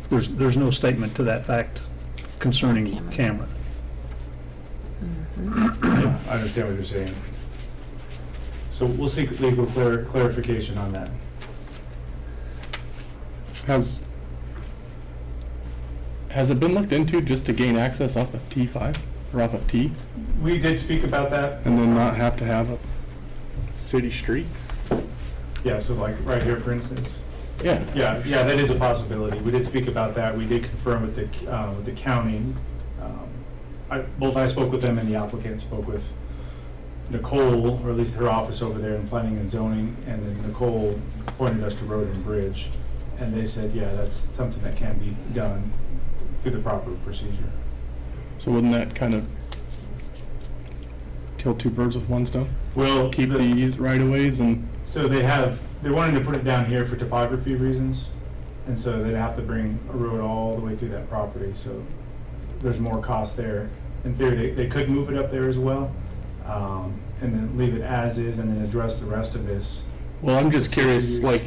there's no statement to that fact concerning Cameron. Yeah, I understand what you're saying. So we'll seek legal clarification on that. Has it been looked into just to gain access off of T5 or off of T We did speak about that. and then not have to have a city street? Yeah, so like right here, for instance. Yeah. Yeah, that is a possibility. We did speak about that. We did confirm with the county. Both I spoke with them and the applicant spoke with Nicole, or at least her office over there in planning and zoning, and then Nicole pointed us to road and bridge. And they said, yeah, that's something that can be done through the proper procedure. So wouldn't that kind of kill two birds with one stone? Well, Keep these right-of-ways and... So they're wanting to put it down here for topography reasons, and so they'd have to bring a road all the way through that property, so there's more cost there. In theory, they could move it up there as well, and then leave it as is and then address the rest of this. Well, I'm just curious, like,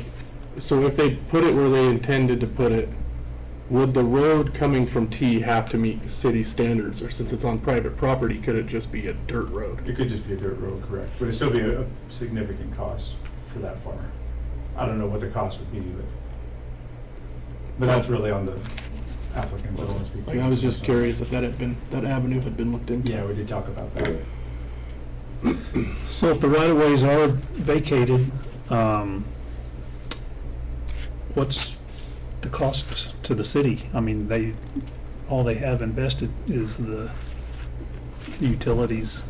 so if they put it where they intended to put it, would the road coming from T have to meet city standards, or since it's on private property, could it just be a dirt road? It could just be a dirt road, correct, but it'd still be a significant cost for that far. I don't know what the cost would be, but that's really on the applicants. I don't want to speak for Like, I was just them. curious if that avenue had been looked into. Yeah, we did talk about that. So if the right-of-ways are vacated, what's the cost to the city? I mean, all they have invested is the utilities,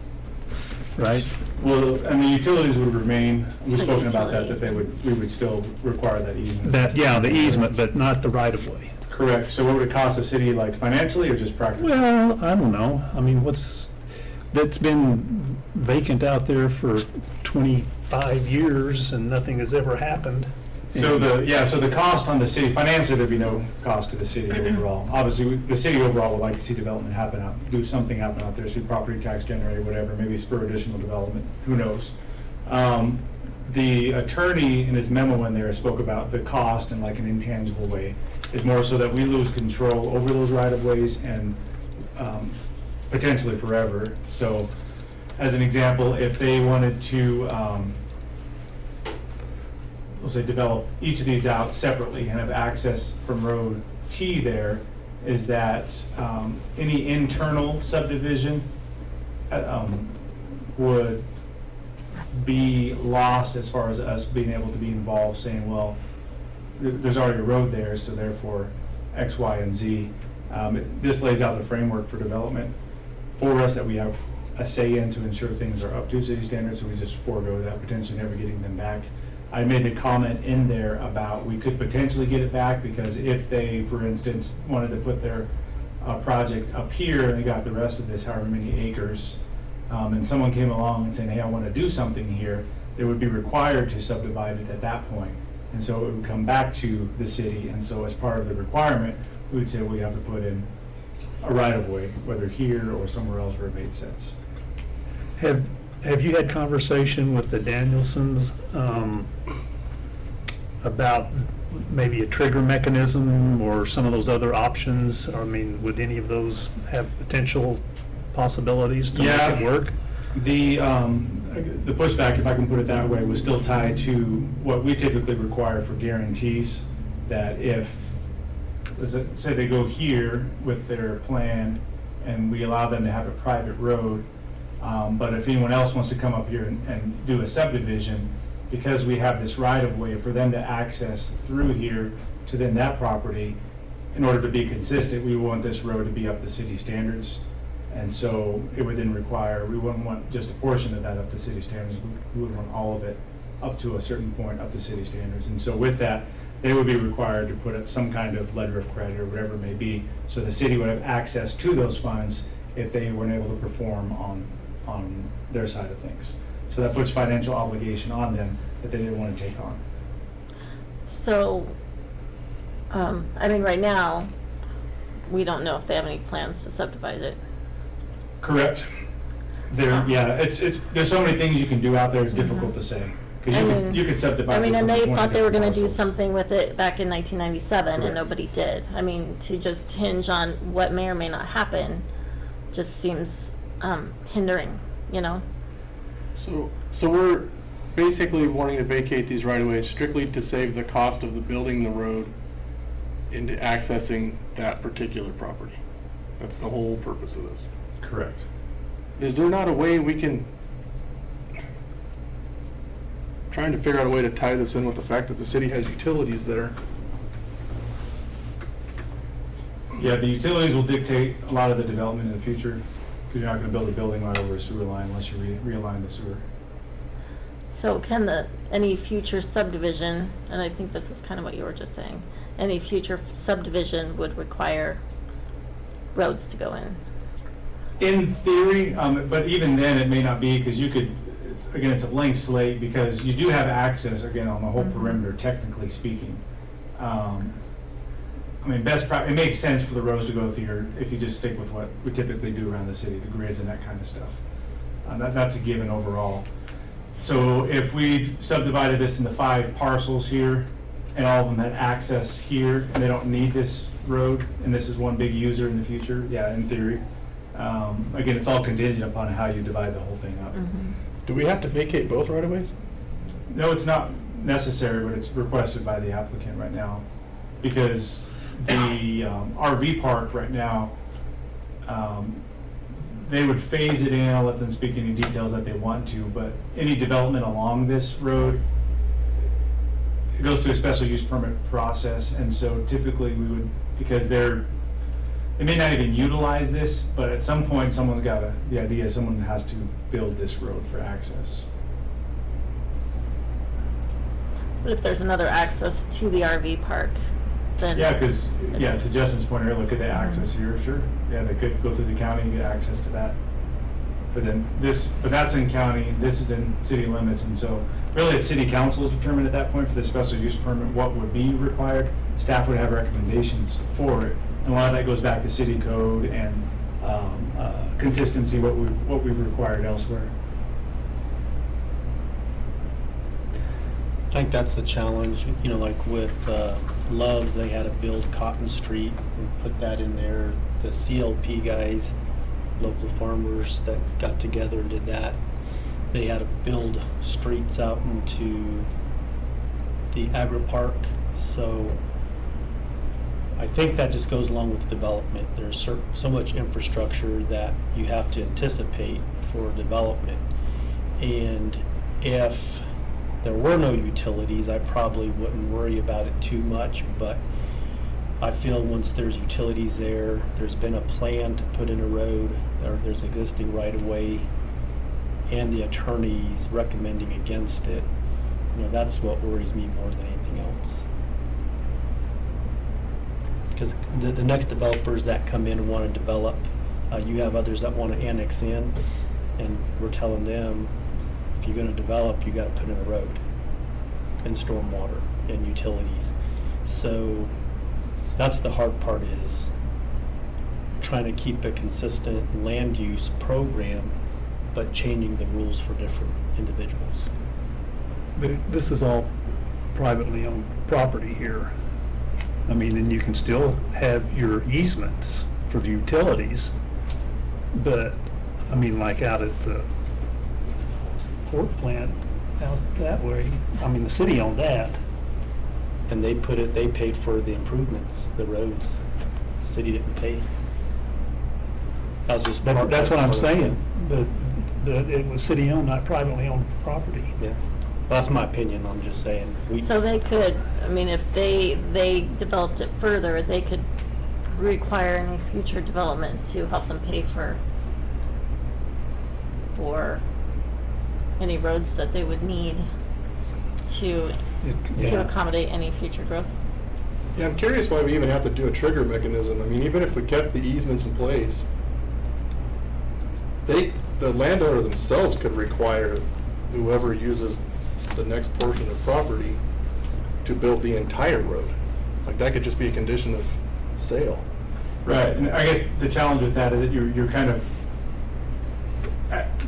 right? Well, and the utilities would remain, we've The spoken about that, utilities. we would still require that easement. The easement, but not the right-of-way. Correct, so what would it cost the city, like financially or just practically? Well, I don't know. I mean, that's been vacant out there for 25 years and nothing has ever happened. So the cost on the city, financially, there'd be no cost to the city overall. Obviously, the city overall would like to see development do something happen out there, see property tax generated, whatever, maybe spur additional development, who knows? The attorney in his memo in there spoke about the cost in like an intangible way. Is more so that we lose control over those right-of-ways and potentially forever. So, as an example, if they wanted to, let's say, develop each of these out separately and have access from Road T there, is that any internal subdivision would be lost as far as us being able to be involved, saying, well, there's already a road there, so therefore X, Y, and Z. This lays out the framework for development for us that we have a say in to ensure things are up to city standards, so we just forego that, potentially never getting them back. I made the comment in there about we could potentially get it back because if they, for instance, wanted to put their project up here and they got the rest of this, however many acres, and someone came along and said, hey, I want to do something here, they would be required to subdivide it at that point. And so it would come back to the city, and so as part of the requirement, we would say we have to put in a right-of-way, whether here or somewhere else where it made sense. Have you had conversation with the Danielsons about maybe a trigger mechanism or some of those other options? I mean, would any of those have potential possibilities to make it work? The pushback, if I can put it that way, was still tied to what we typically require for guarantees, that if say they go here with their plan, and we allow them to have a private road, but if anyone else wants to come up here and do a subdivision, because we have this right-of-way for them to access through here to then that property, in order to be consistent, we want this road to be up to city standards. And so it would then require, we wouldn't want just a portion of that up to city standards, we would want all of it up to a certain point up to city standards. And so with that, they would be required to put up some kind of letter of credit or whatever it may be, so the city would have access to those funds if they weren't able to perform on their side of things. So that puts financial obligation on them that they didn't want to take on. So, I mean, right now, we don't know if they have any plans to subdivide it. Correct. There's so many things you can do out there, it's difficult to say. Because you could subdivide I mean, this and into they 20 thought they were different gonna do parcels. something with it back in 1997, and Correct. nobody did. I mean, to just hinge on what may or may not happen just seems hindering, you know? So we're basically wanting to vacate these right-of-ways strictly to save the cost of the building the road into accessing that particular property. That's the whole purpose of this. Correct. Is there not a way we can, trying to figure out a way to tie this in with the fact that the city has utilities there? Yeah, the utilities will dictate a lot of the development in the future, because you're not going to build a building right over a sewer line unless you realign the sewer. So can any future subdivision, and I think this is kind of what you were just saying, any future subdivision would require roads to go in? In theory, but even then, it may not be, because you could, it's a blank slate, because you do have access, again, on the whole perimeter, technically speaking. I mean, it makes sense for the roads to go through if you just stick with what we typically do around the city, the grids and that kind of stuff. That's a given overall. So if we subdivided this into 5 parcels here, and all of them had access here, and they don't need this road, and this is one big user in the future, yeah, in theory. Again, it's all contingent upon how you divide the whole thing up. Do we have to vacate both right-of-ways? No, it's not necessary, but it's requested by the applicant right now, because the RV park right now, they would phase it in. I'll let them speak any details that they want to, but any development along this road, it goes through a special use permit process, and so typically we would, because they may not even utilize this, but at some point someone has to build this road for access. But if there's another access to the RV park, then... Yeah, because, to Justin's point earlier, look at the access here, sure. Yeah, they could go through the county and get access to that. But that's in county, this is in city limits, and so really it's city council's determined at that point for the special use permit what would be required. Staff would have recommendations for it, and a lot of that goes back to city code and consistency, what we've required elsewhere. I think that's the challenge, like with Love's, they had to build Cotton Street and put that in there. The CLP guys, local farmers that got together and did that, they had to build streets out into the agri park. So I think that just goes along with development. There's so much infrastructure that you have to anticipate for development. And if there were no utilities, I probably wouldn't worry about it too much, but I feel once there's utilities there, there's been a plan to put in a road, or there's existing right-of-way, and the attorney's recommending against it, that's what worries me more than anything else. Because the next developers that come in and want to develop, you have others that want to annex in, and we're telling them, if you're going to develop, you got to put in a road, and stormwater, and utilities. So that's the hard part, is trying to keep a consistent land use program, but changing the rules for different individuals. But this is all privately owned property here. I mean, and you can still have your easements for the utilities, but, I mean, like out at the port plant out that way, I mean, the city owned that. And they paid for the improvements, the roads. City didn't pay. That was just part. That's what I'm part of it. saying. It was city-owned, not privately owned property. Yeah. Well, that's my opinion, I'm just saying. So they could, I mean, if they developed it further, they could require any future development to help them pay for any roads that they would need to Yeah. accommodate any future growth. Yeah, I'm curious why we even have to do a trigger mechanism. I mean, even if we kept the easements in place, the landowner themselves could require whoever uses the next portion of property to build the entire road. Like, that could just be a condition of sale. Right, and I guess the challenge with that is that you're kind of,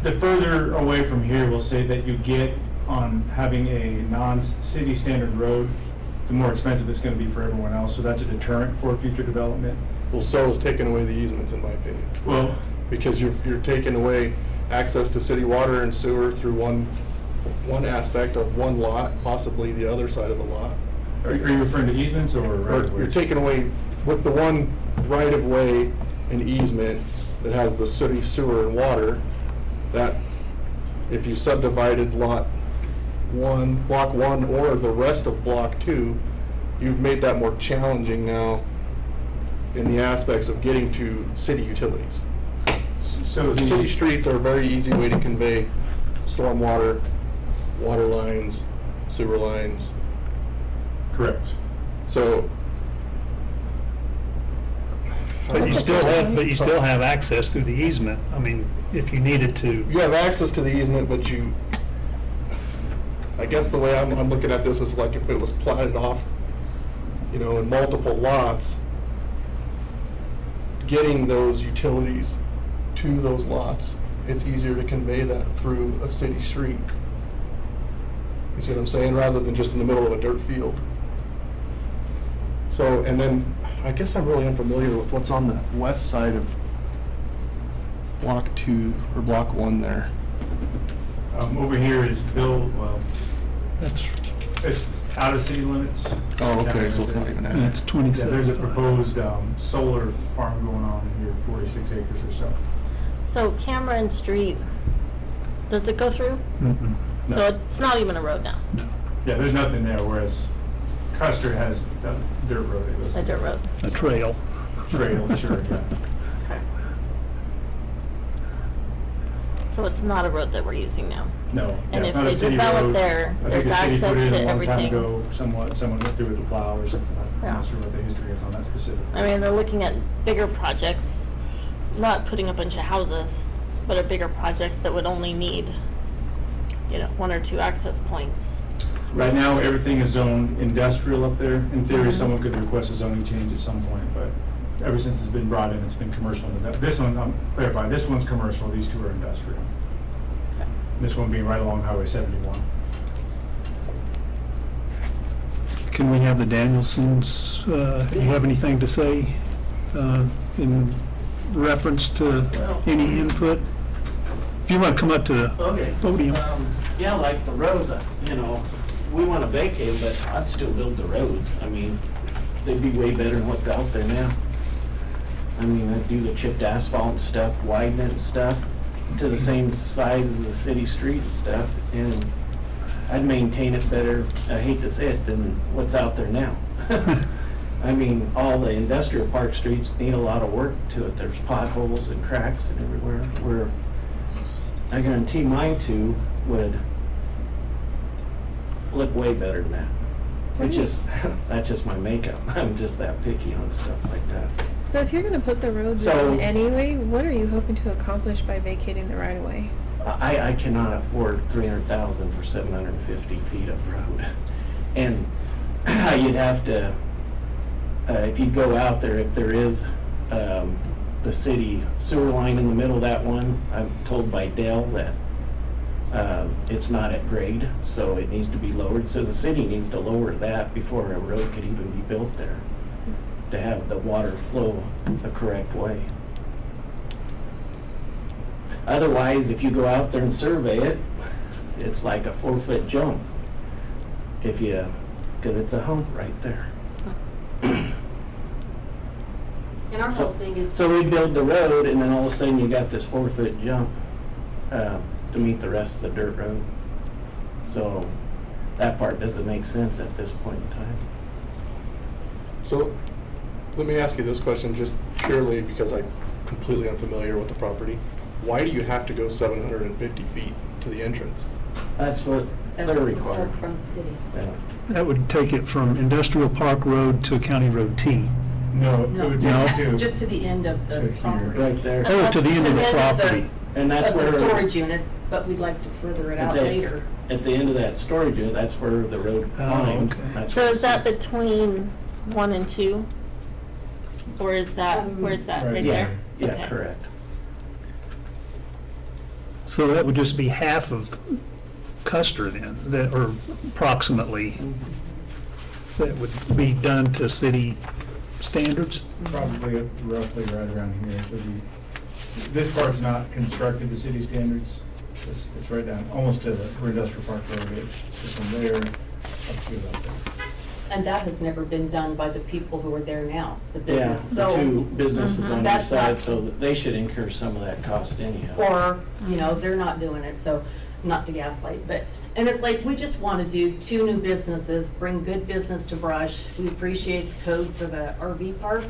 the further away from here, we'll say that you get on having a non-city standard road, the more expensive it's gonna be for everyone else, so that's a deterrent for future development. Well, so is taking away the easements, in my opinion. Well, Because you're taking away access to city water and sewer through one aspect of one lot, possibly the other side of the lot. are you referring to easements or right Or of you're ways? taking away, with the one right-of-way and easement that has the city sewer and water, that if you subdivided block one, or the rest of block 2, you've made that more challenging now in the aspects of getting to city utilities. So The city streets are a very easy way to convey stormwater, water lines, sewer lines. Correct. So. But you still have access through the easement. I mean, if you needed to. You have access to the easement, but I guess the way I'm looking at this is like if it was platted off, in multiple lots, getting those utilities to those lots, it's easier to convey that through a city street. You see what I'm saying? Rather than just in the middle of a dirt field. So, and then, I guess I'm really unfamiliar with what's on the west side of block 2 or block 1 there. Over here is That's it's out of city limits. Oh, okay, so it's not even That's that. 27. Yeah, there's a proposed solar farm going on here, 46 acres or so. So Cameron Street, does it go through? Mm-mm. So it's not even a road now, Yeah, there's nothing there, whereas Custer has a dirt road that goes a dirt road. A trail. trail, sure, yeah. Okay. So it's not a road that we're using now. No, yeah, And it's if not a they city develop road. there, I think there's the city put access it in to a long time everything. ago, someone went through with the plow or something. I'm Yeah. not sure what the history is on that specific. I mean, they're looking at bigger projects, not putting a bunch of houses, but a bigger project that would only need, 1 or 2 access points. Right now, everything is zoned industrial up there. In theory, someone could request a zoning change at some point, but ever since it's been brought in, it's been commercial. This one, clarify, this one's commercial, these 2 are industrial. Okay. This one being right along Highway 71. Can we have the Danielsons, you have anything to say in reference to any input? If you want to come up to the Okay. podium. Yeah, like the roads, we want to vacate, but I'd still build the roads. I mean, they'd be way better than what's out there now. I mean, I'd do the chipped asphalt and stuff, widen it and stuff to the same size as the city street and stuff, and I'd maintain it better, I hate to say it, than what's out there now. I mean, all the industrial park streets need a lot of work to it. There's potholes and cracks and everywhere, where I guarantee mine 2 would look way better than that. It's just, that's just my makeup. I'm just that picky on stuff like that. So if you're gonna put the roads So- in anyway, what are you hoping to accomplish by vacating the right of way? I cannot afford 300,000 for 750 feet of road. And you'd have to, if you go out there, if there is the city sewer line in the middle of that one, I'm told by Dale that it's not at grade, so it needs to be lowered. So the city needs to lower that before a road could even be built there, to have the water flow the correct way. Otherwise, if you go out there and survey it, it's like a 4-foot jump. If you Because it's a hump right there. And our whole thing is. So we build the road, and then all of a sudden you got this 4-foot jump to meet the rest of the dirt road. So that part doesn't make sense at this point in time. So, let me ask you this question just purely because I'm completely unfamiliar with the property. Why do you have to go 750 feet to the entrance? That's what they're required. From the city. Yeah. That would take it from Industrial Park Road to County Road T. No, it No, would take to. just to the end of the To here. property. Right there. Oh, to the end of the That's property. And that's Of the where, storage units, but we'd like to further it out later. at the end of that storage unit, that's where the road Oh, climbs. okay. That's So where is that between 1 and 2? Or is that, where's that, Right. right Yeah, there? yeah, Okay. correct. So that would just be half of Custer then, that, or approximately, that would be done to city standards? Probably roughly right around here. So this part's not constructed to city standards. It's right down, almost to where Industrial Park Road is. So from there up to about there. And that has never been done by the people who are there now, the Yeah, business. the two businesses on each That's not- side, so that they should incur some of that cost anyhow. Or, they're not doing it, so, not to gaslight, but, and it's like, we just want to do 2 new businesses, bring good business to Brush. We appreciate the code for the RV park.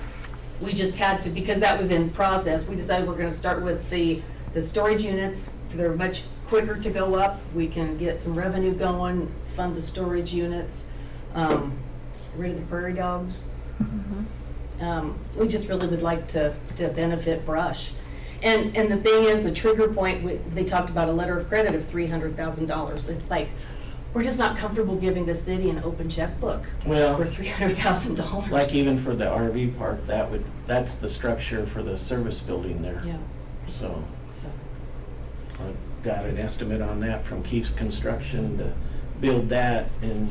We just had to, because that was in process, we decided we're gonna start with the storage units. They're much quicker to go up. We can get some revenue going, fund the storage units, get rid of the prairie dogs. We just really would like to benefit Brush. And the thing is, the trigger point, they talked about a letter of credit of $300,000. It's like, we're just not comfortable giving the city an open checkbook Well, for $300,000. like even for the RV park, that's the structure for the service building there. Yeah, So so, I got an estimate on that from Keith's Construction to build that, and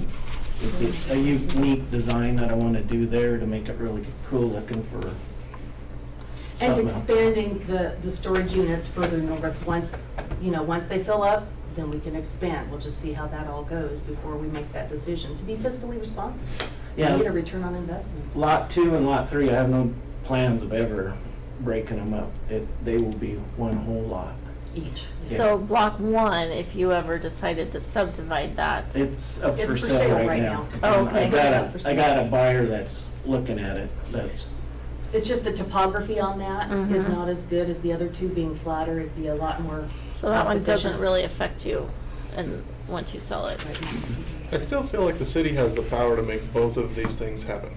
it's a unique design that I want to do there to make it really cool looking for and something else. expanding the storage units further north. Once they fill up, then we can expand. We'll just see how that all goes before we make that decision to be fiscally responsible. Yeah. We need a return on investment. Lot 2 and Lot 3, I have no plans of ever breaking them up. They will be one whole lot. Each. So block 1, if you ever decided to subdivide that, It's up It's for sale right now. Oh, okay. I got a buyer that's looking at it, It's just the topography on that is Mhm. not as good as the other 2 being flatter. It'd be a lot more so that one cost doesn't efficient. really affect you and once you sell it. I still feel like the city has the power to make both of these things happen.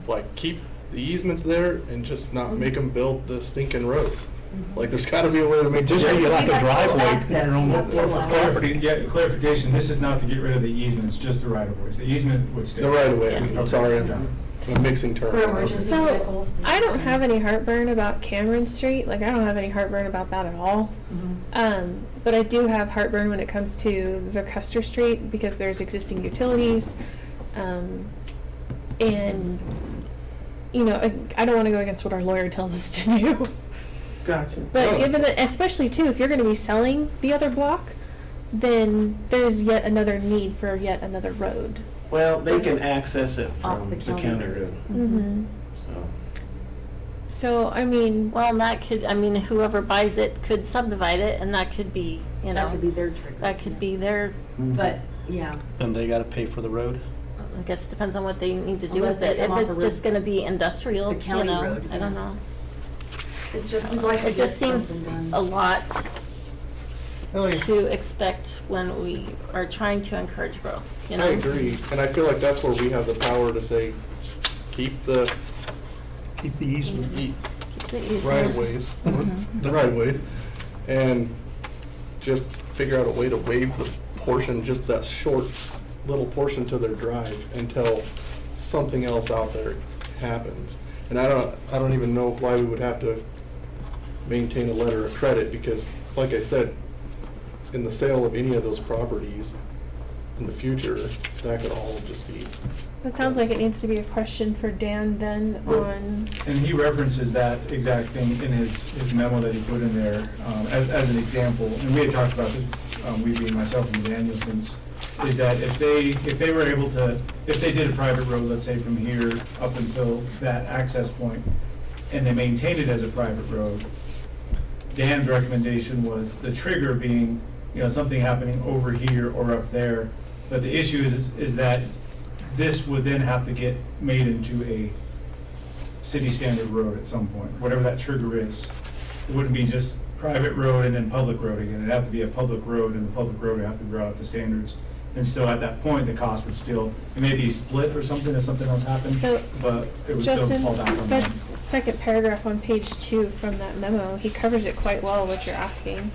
Like, keep the easements there and just not make them build the stinking road. Like, there's gotta be a way to make. Just this- make it like a We have full driveway. access. your own We have full little- access. Clarification, this is not to get rid of the easements, just the right of ways. The easement would stay. The right of way, Yeah. I'm sorry, I'm mixing terms. For emergency So, vehicles. I don't have any heartburn about Cameron Street, like, I don't have any heartburn about that at all. But I do have heartburn when it comes to the Custer Street, because there's existing utilities, and, I don't wanna go against what our lawyer tells us to do. Gotcha. But given that, especially too, if you're gonna be selling the other block, then there's yet another need for yet another road. Well, they can access it Off from the the county county road. road, Mm-hmm. so. So, I mean, Well, and that could, whoever buys it could subdivide it, and that could be, That could be their trigger. that could be their, But, yeah. And they gotta pay for the road? I guess it depends on what they need to do Unless with they it. If come off it's a just road- gonna be industrial, the county road, I don't yeah. know. It's just, we'd like to It get just seems something a done. lot Like, to expect when we are trying to encourage growth, I agree, and I feel like that's where we have the power to say, keep the keep the easement. right of ways, the right of ways, and just figure out a way to waive the portion, just that short little portion to their drive until something else out there happens. And I don't even know why we would have to maintain a letter of credit, because like I said, in the sale of any of those properties in the future, that could all just be. it sounds like it needs to be a question for Dan then on, And he references that exact thing in his memo that he put in there as an example. And we had talked about this, we being myself and Daniel, since is that if they were able to, if they did a private road, let's say from here up until that access point, and they maintained it as a private road, Dan's recommendation was the trigger being, something happening over here or up there. But the issue is that this would then have to get made into a city standard road at some point, whatever that trigger is. It wouldn't be just private road and then public road again. It'd have to be a public road, and the public road would have to be brought up to standards. And still, at that point, the cost would still, it may be split or something if something else happened, So, but it would still Justin, fall back on that's them. second paragraph on page 2 from that memo. He covers it quite well, what you're asking.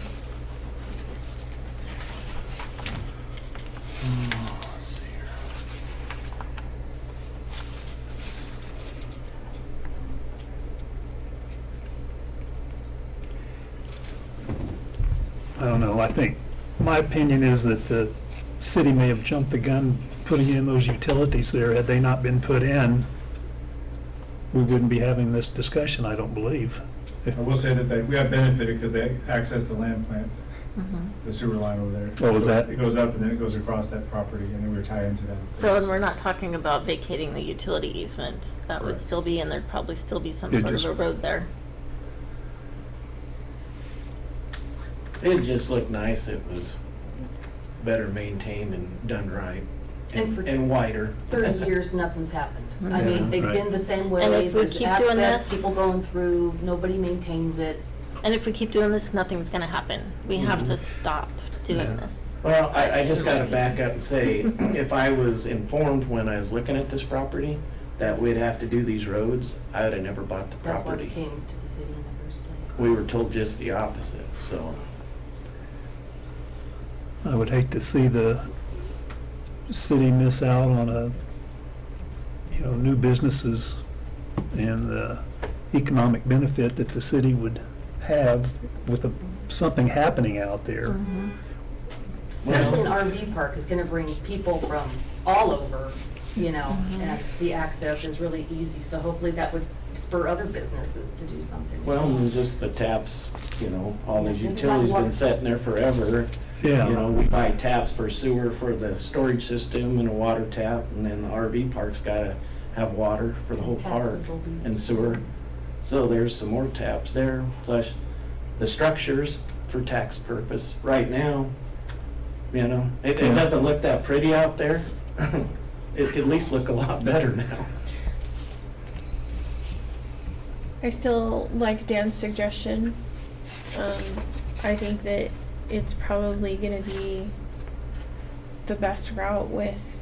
I don't know, I think, my opinion is that the city may have jumped the gun putting in those utilities there. Had they not been put in, we wouldn't be having this discussion, I don't believe. I will say that we have benefited because they access the land plant, Mhm. the sewer line over there. Oh, is that- It goes up and then it goes across that property, and then we're tied into that. So, and we're not talking about vacating the utility easement. That would Correct. still be, and there'd probably still be some It sort of just- a road there. It'd just look nice if it was better maintained and done right, And for and wider. 30 years, nothing's happened. I Yeah, mean, they've right. been the same way. And if we There's keep doing access, this- people going through, nobody maintains it. And if we keep doing this, nothing's gonna happen. We have to stop doing Yeah. this. Well, I just gotta back up and say, if I was informed when I was looking at this property, that we'd have to do these roads, I would've never bought the That's why we property. came to the city in the first place. We were told just the opposite, so. I would hate to see the city miss out on new businesses and the economic benefit that the city would have with something happening out there. Mhm. Especially an RV park is gonna bring people from all over, and the access is really easy, so hopefully that would spur other businesses to do something. as Well, and just the taps, all these Yeah, utilities water been sitting there forever. Yeah. We buy taps for sewer for the storage system and a water tap, and then the RV park's gotta have water for the whole park Taxes will be- and sewer. So there's some more taps there, plus the structures for tax purpose. Right now, it Yeah. doesn't look that pretty out there. It could at least look a lot better now. I still like Dan's suggestion. I think that it's probably gonna be the best route with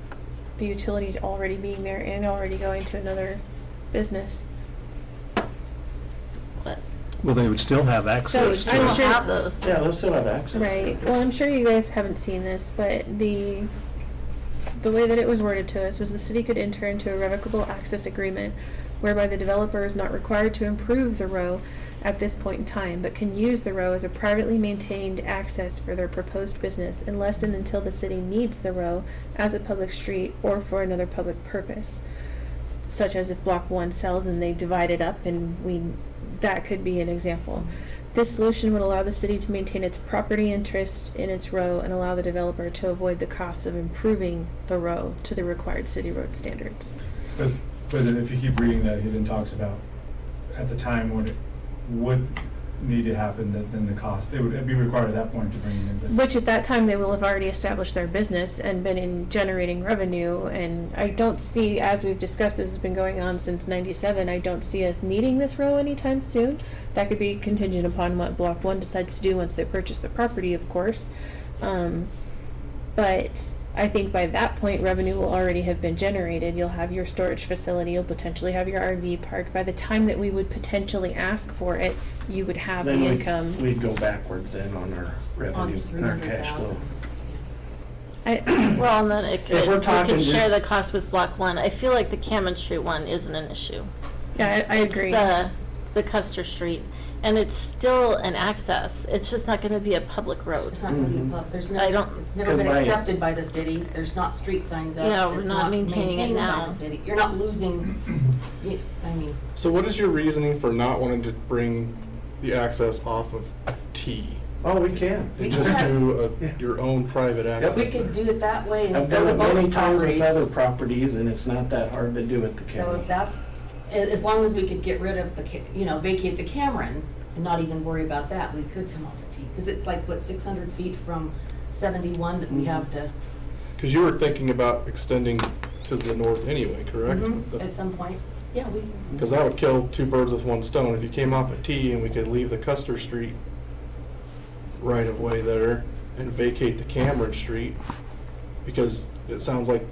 the utilities already being there and already going to another business. But Well, they would still have access So, we to I'm don't sure- have those. Yeah, they'll still have access. Right, well, I'm sure you guys haven't seen this, but the way that it was worded to us was the city could enter into a revocable access agreement whereby the developer is not required to improve the row at this point in time, but can use the row as a privately maintained access for their proposed business unless and until the city needs the row as a public street or for another public purpose, such as if Block 1 sells and they divide it up, and that could be an example. This solution would allow the city to maintain its property interest in its row and allow the developer to avoid the cost of improving the row to the required city road standards. But then if you keep reading that, he then talks about at the time when it would need to happen, that then the cost, they would be required at that point to bring it in. But- Which at that time, they will have already established their business and been in generating revenue. And I don't see, as we've discussed, this has been going on since '97, I don't see us needing this row anytime soon. That could be contingent upon what Block 1 decides to do once they purchase the property, of course. But I think by that point, revenue will already have been generated. You'll have your storage facility, you'll potentially have your RV park. By the time that we would potentially ask for it, you would have the Then income. we'd go backwards then on our On revenue, and our cash flow. 300,000. Well, and then If we're we talking could share the just- cost with Block 1. I feel like the Cameron Street one isn't an issue. Yeah, I agree. It's the Custer Street, and it's still an access. It's just not gonna be a public road. It's not gonna be a pub, there's no, I don't- it's never 'Cause been by- accepted by the city, there's not street signs up. Yeah, we're it's not maintaining it maintained by now. the city. You're not losing, So what is your reasoning for not wanting to bring the access off of T? Oh, we can. and just do your own private access We could there. do it that way and I've go done to it many both times with other properties. properties, and it's not that hard to do at the So county. if that's, as long as we could get rid of the, vacate the Cameron and not even worry about that, we could come off of T. Because it's like, what, 600 feet from 71 that we have to, Because you were thinking about extending to the north anyway, correct? at some point. Yeah, we, Because that would kill two birds with one stone. If you came off at T and we could leave the Custer Street right of way there and vacate the Cameron Street, because it sounds like,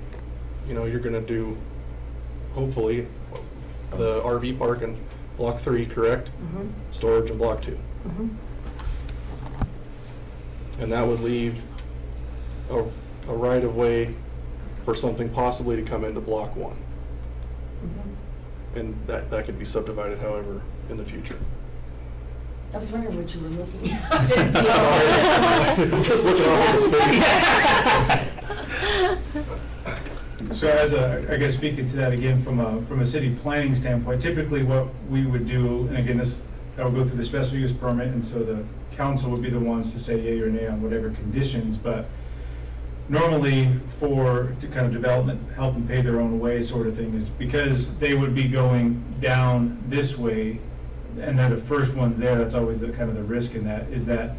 you're gonna do, hopefully, the RV park in Block 3, correct? Storage in Block 2. And that would leave a right of way for something possibly to come into Block 1. And that could be subdivided however in the future. I was wondering what you were looking at. Didn't see it. I'm just looking off the stage. So I guess speaking to that again from a city planning standpoint, typically what we would do, and again, that would go through the special use permit, and so the council would be the ones to say yea or nay on whatever conditions, but normally for kind of development, help them pay their own way sort of thing, is because they would be going down this way, and they're the first ones there, that's always the kind of the risk in that, is that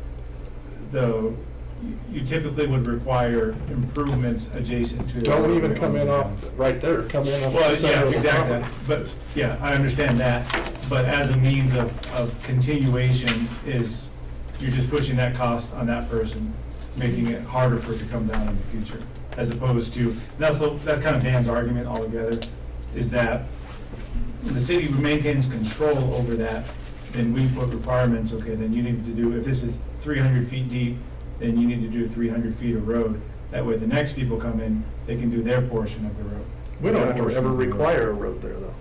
you typically would require improvements adjacent to. Don't even come in off, right there, come in off the Well, center yeah, of the exactly, property. but, yeah, I understand that, but as a means of continuation is, you're just pushing that cost on that person, making it harder for it to come down in the future, as opposed to, that's kind of Dan's argument altogether, is that the city maintains control over that, then we put requirements, okay, then you need to do, if this is 300 feet deep, then you need to do 300 feet of road. That way the next people come in, they can do their portion of the road. We don't have to Portion ever of the road. require a road there though.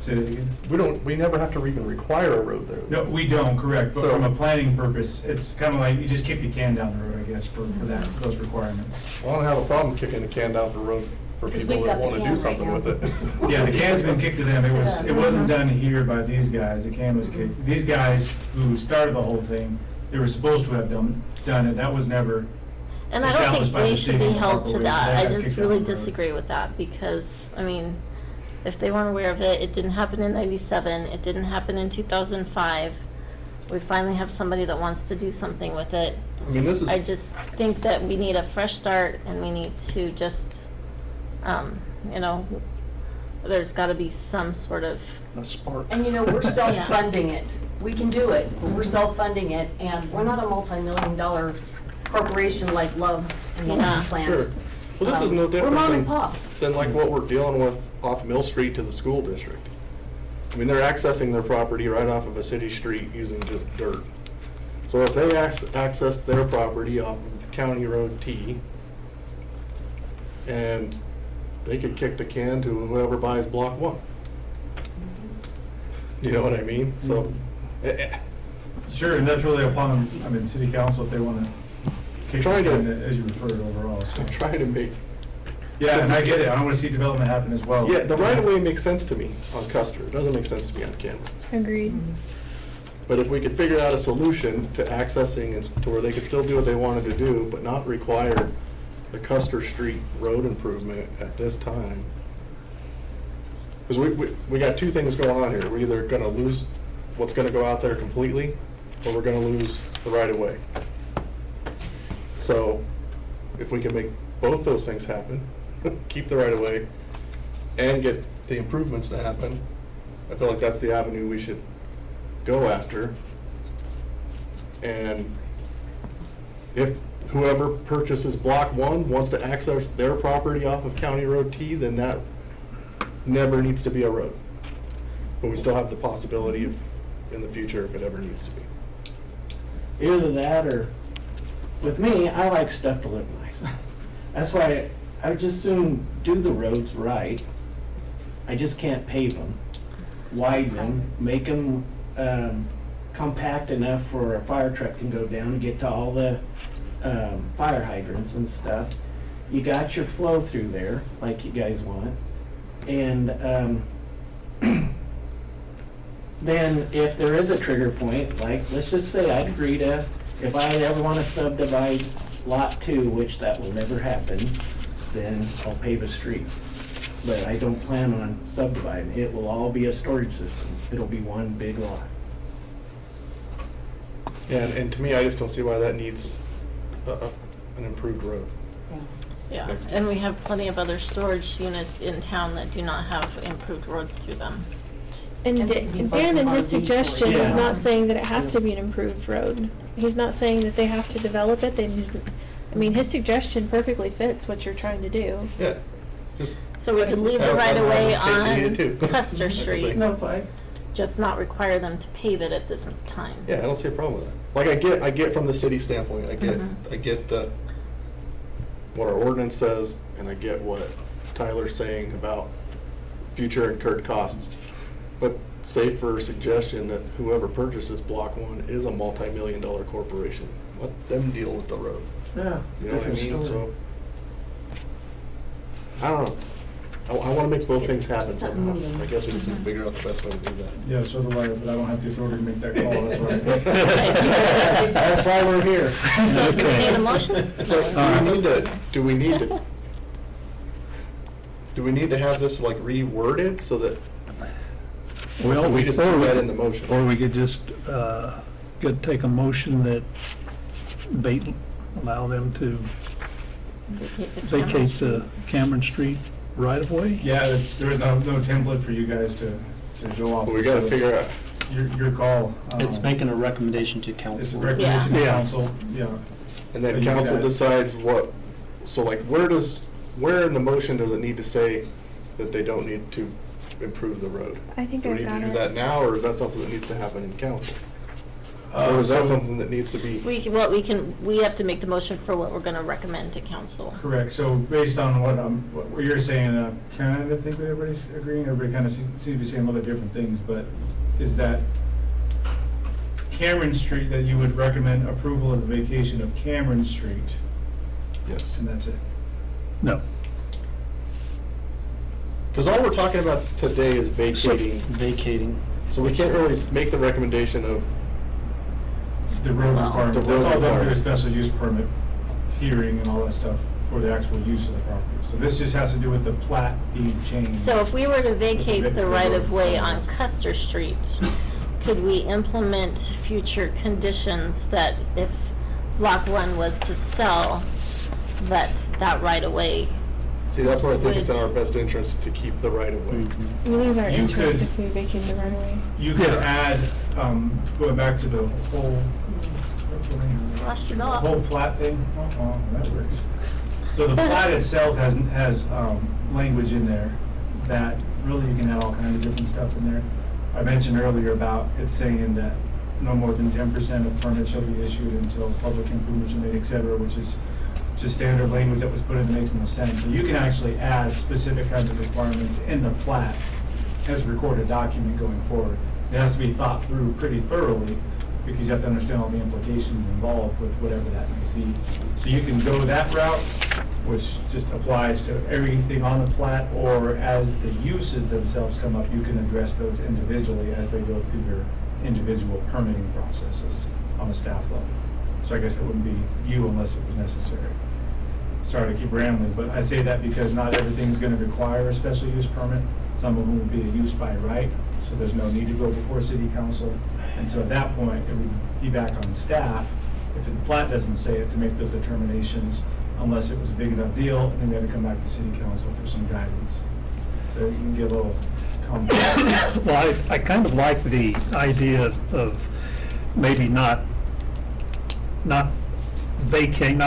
Say that again? We never have to even require a road there. No, we don't, correct, but So- from a planning purpose, it's kind of like, you just kick the can down the road, I guess, for those requirements. I don't have a problem kicking the can down the road for Because people we've that got the want to can do right something now. with it. Yeah, the can's been kicked to them, it wasn't done here by these guys, the can was kicked. These guys who started the whole thing, they were supposed to have done it, that was never And I don't established think by they the should city be held to corporation. that. They I got just kicked really down the road. disagree with that because, I mean, if they weren't aware of it, it didn't happen in '97, it didn't happen in 2005. We finally have somebody that wants to do something with it. I mean, this is, I just think that we need a fresh start and we need to just, there's gotta be some sort of, a spark. And we're self-funding it. We can do it, but we're self-funding it, and we're not a multi-million-dollar corporation like Love's and the Yeah. plant. Sure. Well, this is no We're mom and different pop. than like what we're dealing with off Mill Street to the school district. I mean, they're accessing their property right off of a city street using just dirt. So if they access their property off of County Road T, and they could kick the can to whoever buys Block 1. You know what I mean? So, Sure, and that's really upon, city council if they want to kick Trying it to- in, as you referred overall, so. I'm trying to make, Yeah, and I get it, I want to see development happen as well. yeah, the right of way makes sense to me on Custer. It doesn't make sense to me on Cameron. Agreed. But if we could figure out a solution to accessing and to where they could still do what they wanted to do, but not require the Custer Street road improvement at this time. Because we got two things going on here. We're either gonna lose what's gonna go out there completely, or we're gonna lose the right of way. So if we can make both those things happen, keep the right of way, and get the improvements to happen, I feel like that's the avenue we should go after. And if whoever purchases Block 1 wants to access their property off of County Road T, then that never needs to be a road. But we still have the possibility of, in the future, if it ever needs to be. Either that or, with me, I like stuff to look nice. That's why I would just soon do the roads right. I just can't pave them, widen them, make them compact enough for a fire truck can go down and get to all the fire hydrants and stuff. You got your flow through there, like you guys want. And then if there is a trigger point, like, let's just say I'd agree to if I ever wanna subdivide lot 2, which that will never happen, then I'll pave a street. But I don't plan on subdividing. It will all be a storage system. It'll be one big lot. Yeah, and to me, I just don't see why that needs an improved road. Yeah, Next. and we have plenty of other storage units in town that do not have improved roads through them. And Tends to be Dan, in his RV suggestion, is storage. not saying that it has to be an improved road. He's not saying that they have to develop it, I mean, his suggestion perfectly fits what you're trying to do. Yeah, just. So we could leave the Yeah, right of way that's what they on needed too. Custer Street, No, fine. just not require them to pave it at this time. Yeah, I don't see a problem with that. Like, I get from the city standpoint, I get what our ordinance says, and I get what Tyler's saying about future incurred costs. But say for suggestion that whoever purchases Block 1 is a multi-million-dollar corporation, let them deal with the road. Yeah. You know what I different mean? story. So, I don't know. I want to make both things happen Something somehow. moving. I guess we just need to figure out the best way to do that. Yeah, so do I, but I don't have the authority to make that call, that's right. That's why we're here. So do we need a motion? So, do we need to have this like reworded so that Well, we just do that in the motion? Or we could just, could take a motion that they allow them to vacate the Cameron Street right-of-way? Yeah, there's no template for you guys to go off. But we gotta so figure out. Your call. It's making a recommendation to It's a council. recommendation to Yeah. council, yeah. And But then you council got- decides what, so like where in the motion does it need to say that they don't need to improve the road? I think Do we I've need got to do it. that now, or is that something that needs to happen in council? Or is that So- something that needs to be? We have to make the motion for what we're gonna recommend to council. Correct, so based on what you're saying, kind of think that everybody's agreeing, everybody kind of seems to be saying a little bit different things, but is that Cameron Street, that you would recommend approval of the vacation of Cameron Street, Yes. and that's it? No. Because all we're talking about today is vacating, Vacating. so we can't really make the recommendation of, The road Well- requirement, The that's all road done through a requirement. special use permit hearing and all that stuff for the actual use of the property. So this just has to do with the plat being changed. So if we were to vacate the The right of way road. on Custer Street, could we implement future conditions that if Block 1 was to sell, that right of way? see, that's why I think it's in our best interest to keep the right of way. We lose our You interest could- if we vacate the right of way. You could add, going back to the whole, Lost your the dog. whole plat thing, that works. So the plat itself has language in there that really you can add all kinds of different stuff in there. I mentioned earlier about it saying that no more than 10% of permits shall be issued until public improvements are made, et cetera, which is just standard language that was put in that makes no sense. So you can actually add specific kinds of requirements in the plat as a recorded document going forward. It has to be thought through pretty thoroughly, because you have to understand all the implications involved with whatever that may be. So you can go that route, which just applies to everything on the plat, or as the uses themselves come up, you can address those individually as they go through their individual permitting processes on a staff level. So I guess it wouldn't be you unless it was necessary. Sorry to keep rambling, but I say that because not everything's gonna require a special use permit. Some of them will be a use by right, so there's no need to go before city council. And so at that point, it would be back on staff, if the plat doesn't say it, to make those determinations, unless it was a big enough deal, and then we had to come back to city council for some guidance. So it can get a little complex. Well, I kind of like the idea of maybe not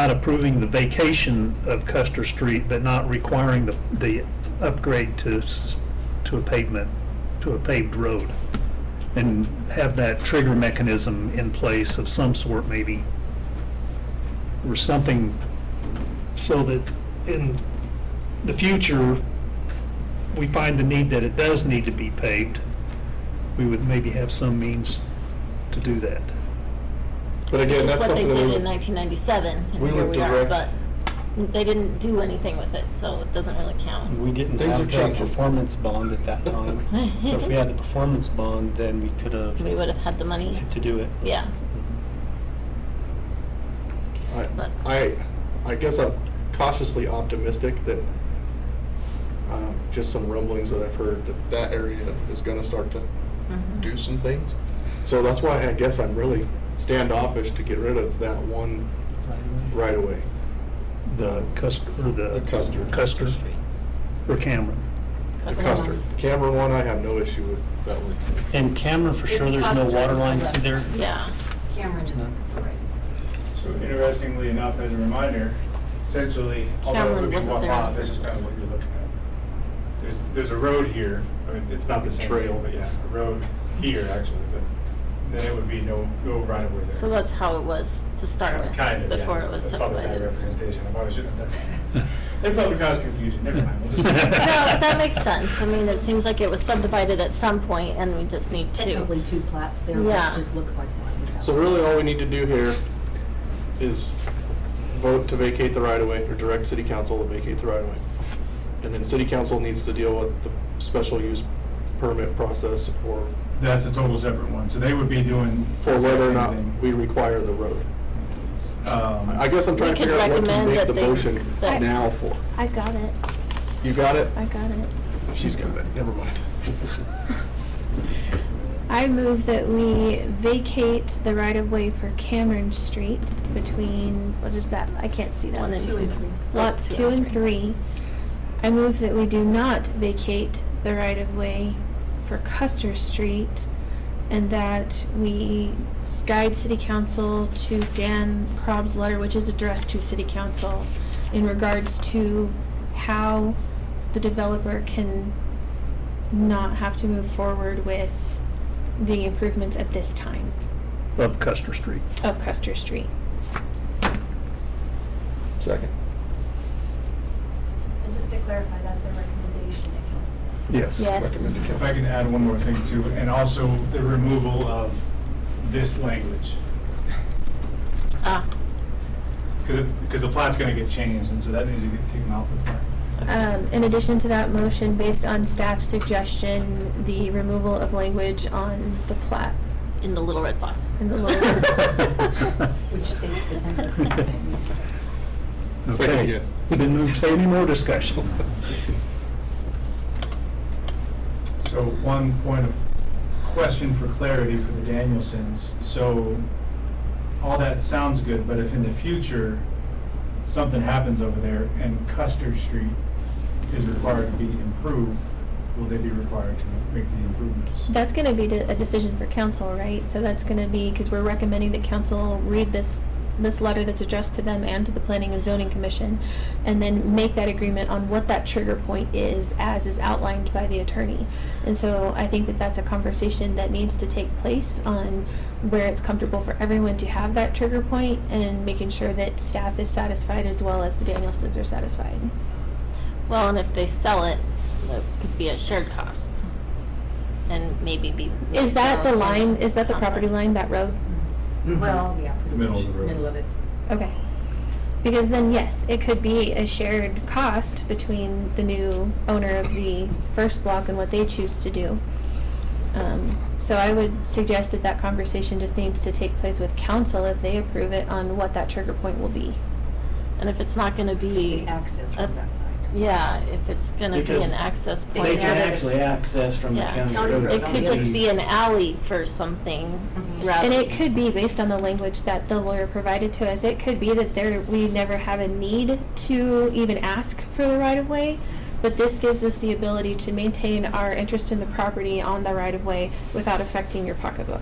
approving the vacation of Custer Street, but not requiring the upgrade to a pavement, to a paved road. And have that trigger mechanism in place of some sort maybe, or something, so that in the future, we find the need that it does need to be paved, we would maybe have some means to do that. But again, Which that's is what they something that did in we, 1997, and we here would we are, direct- but they didn't do anything with it, so it doesn't really count. We didn't Things are have the changing. performance bond at that time. So if we had the performance bond, then we could have We would have had the money, to do it. yeah. but. I guess I'm cautiously optimistic that just some rumblings that I've heard that area is going to start to do some things. So that's why I guess I'm really standoffish to get rid of that one right away. The Custer, or the Custer, or Cameron. The Custer. The Cameron one, I have no issue with that one. And Cameron, for sure, It's there's no Custer, water it's lines the through there? Yeah. Cameron is, right. So interestingly enough, as a reminder, essentially, although it Cameron would be wasn't one there lot, in the this is first kind of place. what you're looking at. There's a road here, I mean, it's not the same Trail. trail, but yeah, a road here actually, but then it would be no right of way there. So that's how it was to start with, Kind of, yeah. before it was That's probably bad subdivided. representation, I probably shouldn't have done that. They probably caused confusion, never mind. We'll just- No, that makes sense. I mean, it seems like it was subdivided at some point and we just need It's to. technically two plats there, but Yeah. it just looks like one. So really all we need to do here is vote to vacate the right-of-way, or direct city council to vacate the right-of-way. And then city council needs to deal with the special use permit process or That's a total separate one, so they would be doing. for the exact whether or same not thing. we require the road. I I guess I'm trying We to could figure out what to recommend make that the they- motion that- now for. I got it. You got it? I got it. She's got it, never mind. I move that we vacate the right-of-way for Cameron Street between, what is that? I can't see that. 1 and 2 and 3. Lots 2 and 3. I move that we do not vacate the right-of-way for Custer Street, and that we guide city council to Dan Krob's letter, which is addressed to city council, in regards to how the developer can not have to move forward with the improvements at this time Of Custer Street. of Custer Street. Second. And just to clarify, that's a recommendation to council. Yes. Yes. Recommended If council. I can add one more thing too, and also the removal of this language. Ah, Because the plat's gonna get changed, and so that needs to get taken off the plat. In addition to that motion, based on staff suggestion, the removal of language on the plat in the little red box. in the lower. Which states the template. Second Okay. again. We didn't say any more discussion. So one point of question for clarity for the Danielsons. So all that sounds good, but if in the future something happens over there and Custer Street is required to be improved, will they be required to make the improvements? That's gonna be a decision for council, right? So that's gonna be, because we're recommending that council read this letter that's addressed to them and to the Planning and Zoning Commission, and then make that agreement on what that trigger point is, as is outlined by the attorney. And so I think that that's a conversation that needs to take place on where it's comfortable for everyone to have that trigger point, and making sure that staff is satisfied as well as the Danielsons are satisfied. Well, and if they sell it, that could be a shared cost. And maybe be. Is that the thrown in line, is that the property contract. line, that road? Well, yeah. The middle of the road. Middle of it. Okay. Because then, yes, it could be a shared cost between the new owner of the first block and what they choose to do. So I would suggest that that conversation just needs to take place with council if they approve it, on what that trigger point will be. And if it's not gonna The be, access from that side. yeah, if it's gonna be Because an access They point. They can access- actually access from the Yeah. county County road. road. It could just be an alley for something rather. And it could be, based on the language that the lawyer provided to us, it could be that we never have a need to even ask for the right-of-way, but this gives us the ability to maintain our interest in the property on the right-of-way without affecting your pocketbook.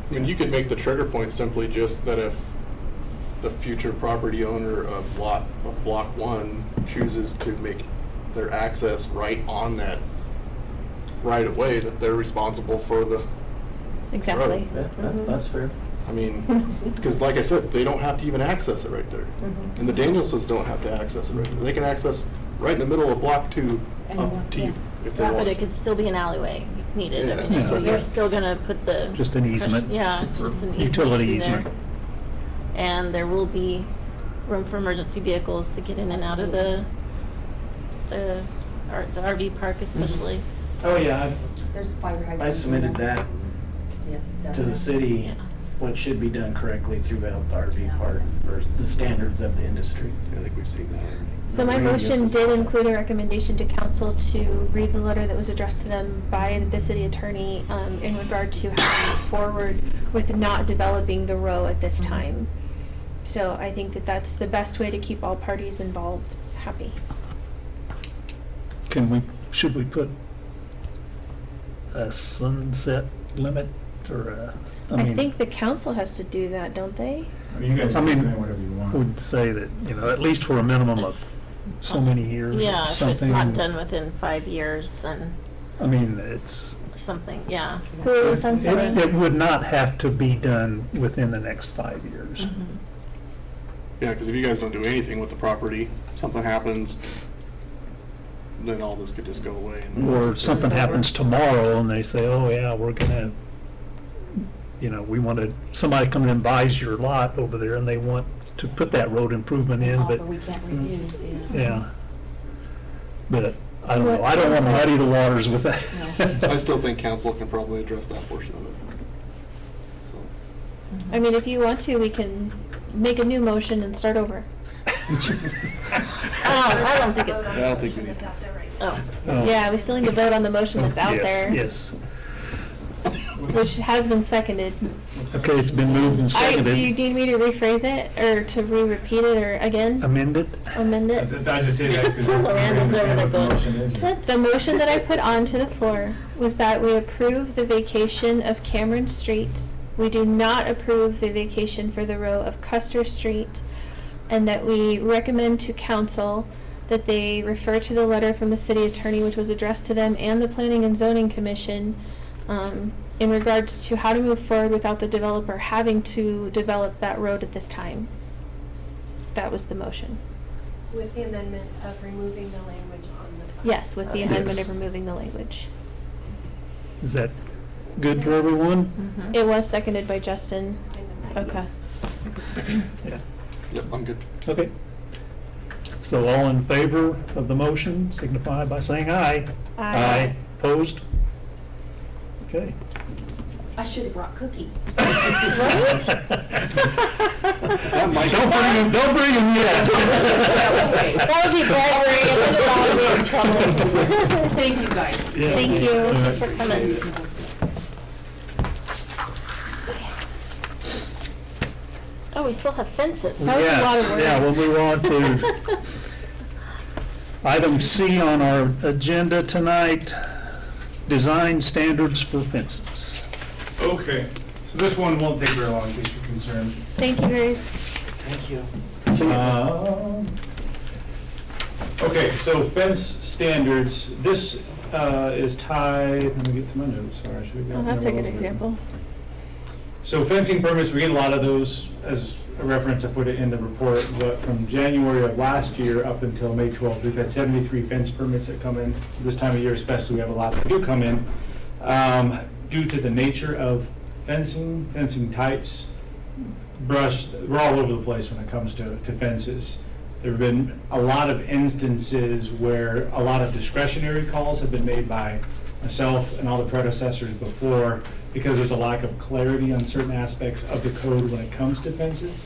I mean, you could make the trigger point simply just that if the future property owner of block 1 chooses to make their access right on that right of way, that they're responsible for the, Exactly. Yeah, that's fair. I mean, because like I said, they don't have to even access it right there. And the Danielsons don't have to access it right there. They can access right in the middle of block 2 of T if they But want. it could still be an alleyway if needed. I mean, Yeah. so you're still gonna put the. Just an easement. Yeah, it's just an easement. Utility through there. easement. And there will be room for emergency vehicles to get in and out of the RV park especially. Oh, yeah, There's fire hydrants. I submitted that Yeah, down to there. the city Yeah. what should be done correctly throughout the RV park, or the standards of the industry. I think we've seen that already. So my Radius motion is did fine. include a recommendation to council to read the letter that was addressed to them by the city attorney in regard to how to move forward with not developing the row at this time. So I think that that's the best way to keep all parties involved happy. Should we put a sunset limit or a, I think the council has to do that, don't they? I mean, you guys I can mean, do whatever you want. would say that, at least for a minimum of so many years Yeah, or if it's something. not done within 5 years, then I mean, it's, something, yeah. Who are we sunsetting? it would not have to be done within the next 5 years. Mhm. Yeah, because if you guys don't do anything with the property, something happens, then all this could just go away. and- Or something happens tomorrow and they say, oh yeah, we're gonna, we wanted, somebody comes in and buys your lot over there and they want to put that road improvement in, but, Offer we can't refuse, yeah. But, I don't know, I don't want to muddy the waters with that. I still think council can probably address that portion of it. So, I mean, if you want to, we can make a new motion and start over. I don't think it's, Vote on I don't the think we motion need- that's out there right oh. Oh. Yeah, we still need to vote on the motion that's out Yes, there, yes. which has been seconded. Okay, it's been moved and Do you seconded. need me to rephrase it, or to re-repeat it, or again, Amend it? amend it? I just say that because I Miranda's over there understand what the going, motion is. "What?" The motion that I put onto the floor was that we approve the vacation of Cameron Street. We do not approve the vacation for the row of Custer Street, and that we recommend to council that they refer to the letter from the city attorney, which was addressed to them and the Planning and Zoning Commission, in regards to how to move forward without the developer having to develop that road at this time. That was the motion. with the amendment of removing the language on the. Yes, with the amendment Yes. of removing the language. Is that good for everyone? Mhm. It was seconded by Justin. Okay. Yeah. Yep, I'm good. Okay. So all in favor of the motion signify by saying aye. Aye. Opposed? Okay. I should have brought cookies. Right? Don't bring him yet. That would be bribery, and then we'll all be in trouble. Thank you, guys. Yeah. Thank you. All For coming. Oh, we still have fences. That was a lot of Yes, yeah, words. we'll move on to item C on our agenda tonight, design standards for fences. Okay, so this one won't take very long in case you're concerned. Thank you, Grace. Thank you. Okay, so fence standards, this is tied, let me get to my notes, sorry, I should have got. Oh, that's a my good notes written. example. So fencing permits, we get a lot of those. As a reference, I put it in the report, but from January of last year up until May 12th, we've had 73 fence permits that come in. This time of year especially, we have a lot that do come in. Due to the nature of fencing types, brush, we're all over the place when it comes to fences. There have been a lot of instances where a lot of discretionary calls have been made by myself and all the predecessors before, because there's a lack of clarity on certain aspects of the code when it comes to fences.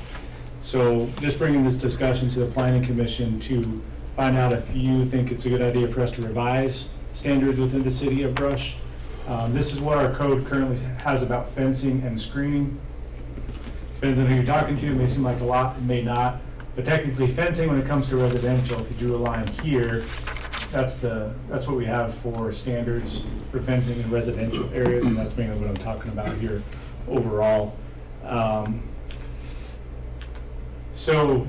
So just bringing this discussion to the planning commission to find out if you think it's a good idea for us to revise standards within the city of Brush. This is what our code currently has about fencing and screening. Depends on who you're talking to, it may seem like a lot, it may not, but technically fencing when it comes to residential, if you drew a line here, that's what we have for standards for fencing in residential areas, and that's mainly what I'm talking about here overall. So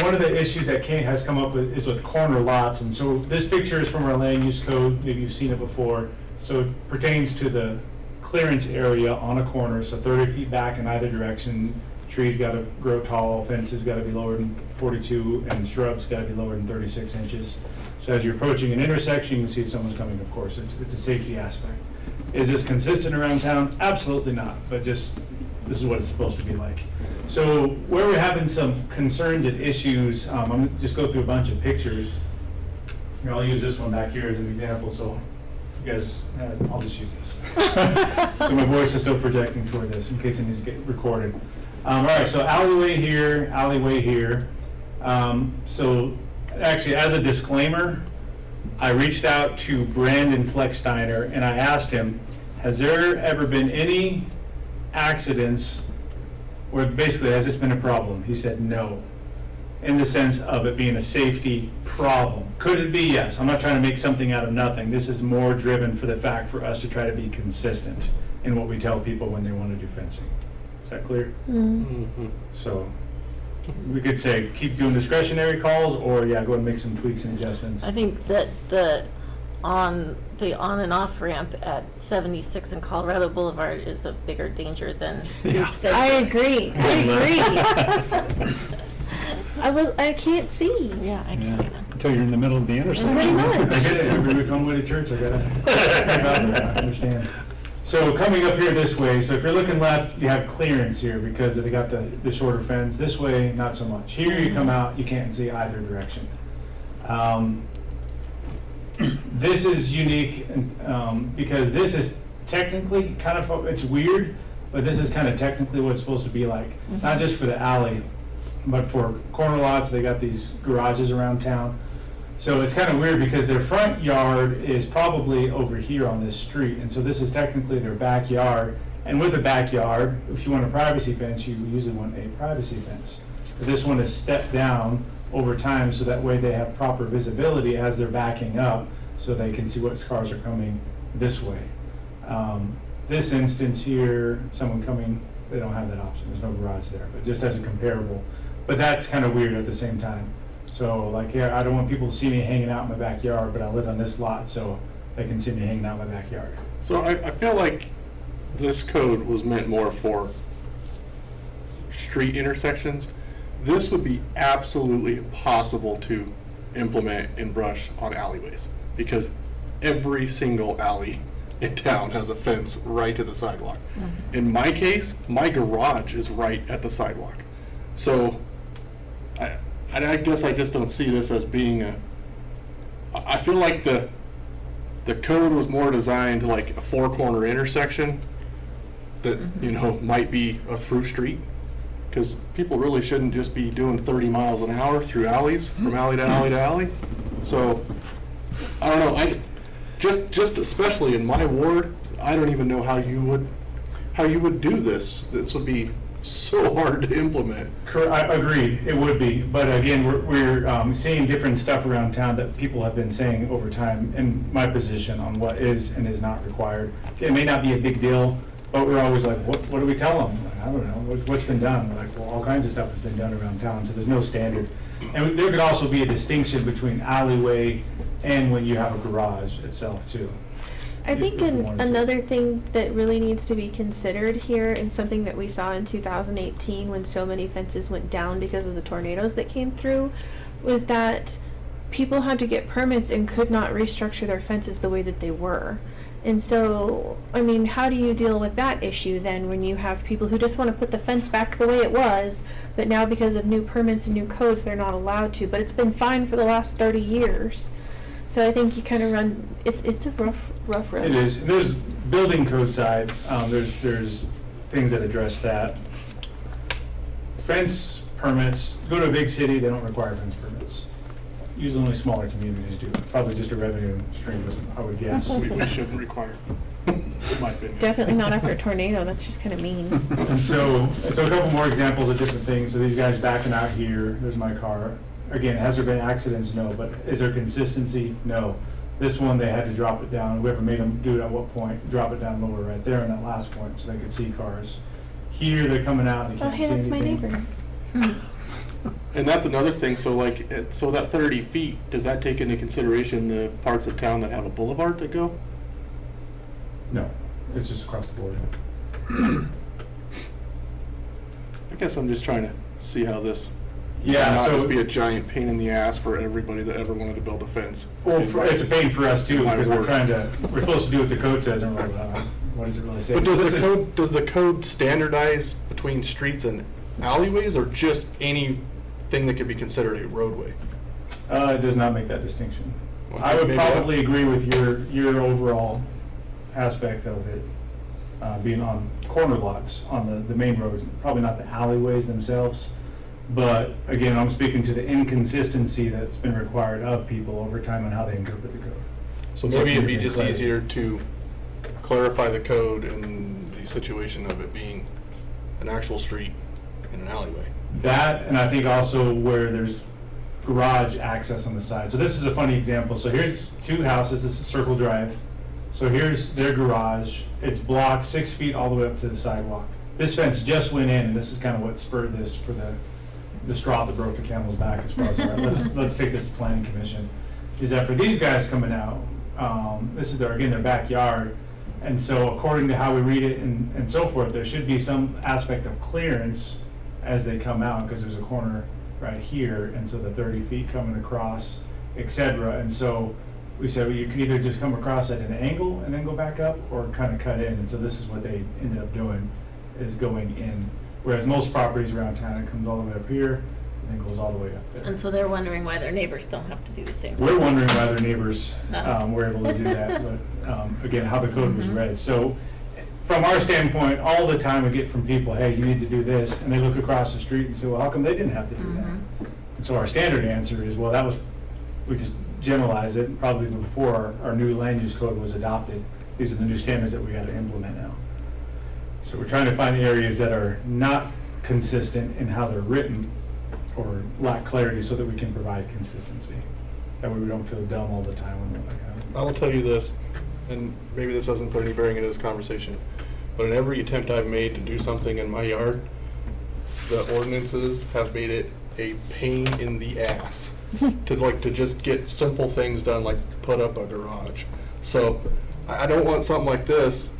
one of the issues that has come up with is with corner lots, and so this picture is from our land use code, maybe you've seen it before. So it pertains to the clearance area on a corner, so 30 feet back in either direction. Trees gotta grow tall, fences gotta be lower than 42, and shrubs gotta be lower than 36 inches. So as you're approaching an intersection, you can see if someone's coming, of course, it's a safety aspect. Is this consistent around town? Absolutely not, but just, this is what it's supposed to be like. So where we're having some concerns and issues, I'm gonna just go through a bunch of pictures. Here, I'll use this one back here as an example, so You guys, I'll just use this. So my voice is still projecting toward this in case it needs to get recorded. All right, so alleyway here, alleyway here. So actually, as a disclaimer, I reached out to Brandon Flecksteiner and I asked him, has there ever been any accidents where basically, has this been a problem? He said no, in the sense of it being a safety problem. Could it be? Yes. I'm not trying to make something out of nothing. This is more driven for the fact for us to try to be consistent in what we tell people when they want to do fencing. Is that clear? Mm-hmm. So we could say keep doing discretionary calls, or yeah, go and make some tweaks and adjustments. I think that the on and off ramp at 76 and Colorado Boulevard is a bigger danger than these fences. I agree. I can't see. Yeah, I can't either. Until you're in the middle of the Pretty intersection. much. I get it. Every week on the way to church, I gotta understand. So coming up here this way, so if you're looking left, you have clearance here because they got the shorter fence. This way, not so much. Here you come out, you can't see either direction. This is unique because this is technically kind of, it's weird, but this is kind of technically what it's supposed to be like. Not just for the alley, but for corner lots. They got these garages around town. So it's kind of weird because their front yard is probably over here on this street, and so this is technically their backyard. And with a backyard, if you want a privacy fence, you usually want a privacy fence. But this one is stepped down over time, so that way they have proper visibility as they're backing up, so they can see what cars are coming this way. This instance here, someone coming, they don't have that option. There's no garage there, but just as a comparable. But that's kind of weird at the same time. So like, yeah, I don't want people to see me hanging out in my backyard, but I live on this lot, so they can see me hanging out in my backyard. So I feel like this code was meant more for street intersections. This would be absolutely impossible to implement in brush on alleyways because every single alley in town has a fence right to the sidewalk. Mm-hmm. In my case, my garage is right at the sidewalk. So I guess I just don't see this as being I feel like the code was more designed to like a four-corner intersection that, you know, might be a through street. Because people really shouldn't just be doing 30 miles an hour through alleys, from alley to alley to alley. So, I don't know, just especially in my ward, I don't even know how you would do this. This would be so hard to implement. I agree, it would be, but again, we're seeing different stuff around town that people have been saying over time in my position on what is and is not required. It may not be a big deal, but we're always like, what do we tell them? Like, I don't know, what's been done? We're like, well, all kinds of stuff has been done around town, so there's no standard. And there could also be a distinction between alleyway and when you have a garage itself too. I think another thing that really needs to be considered here, and something that we saw in 2018 when so many fences went down because of the tornadoes that came through, was that people had to get permits and could not restructure their fences the way that they were. And so, I mean, how do you deal with that issue then when you have people who just want to put the fence back the way it was, but now because of new permits and new codes, they're not allowed to, but it's been fine for the last 30 years. So I think you kind of run, it's a rough road. It is. There's building code side, there's things that address that. Fence permits, go to a big city, they don't require fence permits. Usually only smaller communities do. Probably just a revenue stream, I would guess. We shouldn't require it, in my opinion. Definitely not after a tornado, that's just kind of mean. And so a couple more examples of different things. So these guys backing out here, there's my car. Again, has there been accidents? No, but is there consistency? No. This one, they had to drop it down. Whoever made them do it at what point, drop it down lower right there in that last point so they could see cars. Here, they're coming out and they Oh, can't hey, see that's my anything. neighbor. And that's another thing, so like, so that 30 feet, does that take into consideration the parts of town that have a boulevard that go? No, it's just across the board. I guess I'm just trying to see how this Yeah, not so just be a giant pain in the ass for everybody that ever wanted to build a fence. well, it's a pain for us too My because we're word. we're supposed to do what the code says and we're like, what does it really say? But This is- does the code standardize between streets and alleyways, or just anything that could be considered a roadway? It does not make that distinction. I would Maybe probably agree with your overall aspect of it, being on corner lots, on the main roads, probably not the alleyways themselves. But again, I'm speaking to the inconsistency that's been required of people over time and how they interpret the code. So So maybe if it'd be you're just clear. easier to clarify the code in the situation of it being an actual street and an alleyway. That, and I think also where there's garage access on the side. So this is a funny example. So here's two houses, this is Circle Drive. So here's their garage. It's blocked 6 feet all the way up to the sidewalk. This fence just went in, and this is kind of what spurred this for the straw that broke the camel's back as far as, all right, let's take this to planning commission. Is that for these guys coming out, this is their backyard. And so according to how we read it and so forth, there should be some aspect of clearance as they come out, because there's a corner right here, and so the 30 feet coming across, et cetera. And so we said, well, you can either just come across at an angle and then go back up, or kind of cut in. And so this is what they ended up doing, is going in. Whereas most properties around town, it comes all the way up here and then goes all the way up there. And so they're wondering why their neighbors don't have to do the same. We're wondering why their neighbors Oh. were able to do that, but again, how the code was read. So from our standpoint, all the time we get from people, hey, you need to do this, and they look across the street and say, well, how come they didn't have to do that? And so our standard answer is, well, we just generalize it, probably before our new land use code was adopted. These are the new standards that we got to implement now. So we're trying to find areas that are not consistent in how they're written or lack clarity, so that we can provide consistency. That way we don't feel dumb all the time when we're like, I will tell you this, and maybe this doesn't put any bearing into this conversation, but in every attempt I've made to do something in my yard, the ordinances have made it a pain in the ass to just get simple things done, like put up a garage. So I don't want something like this.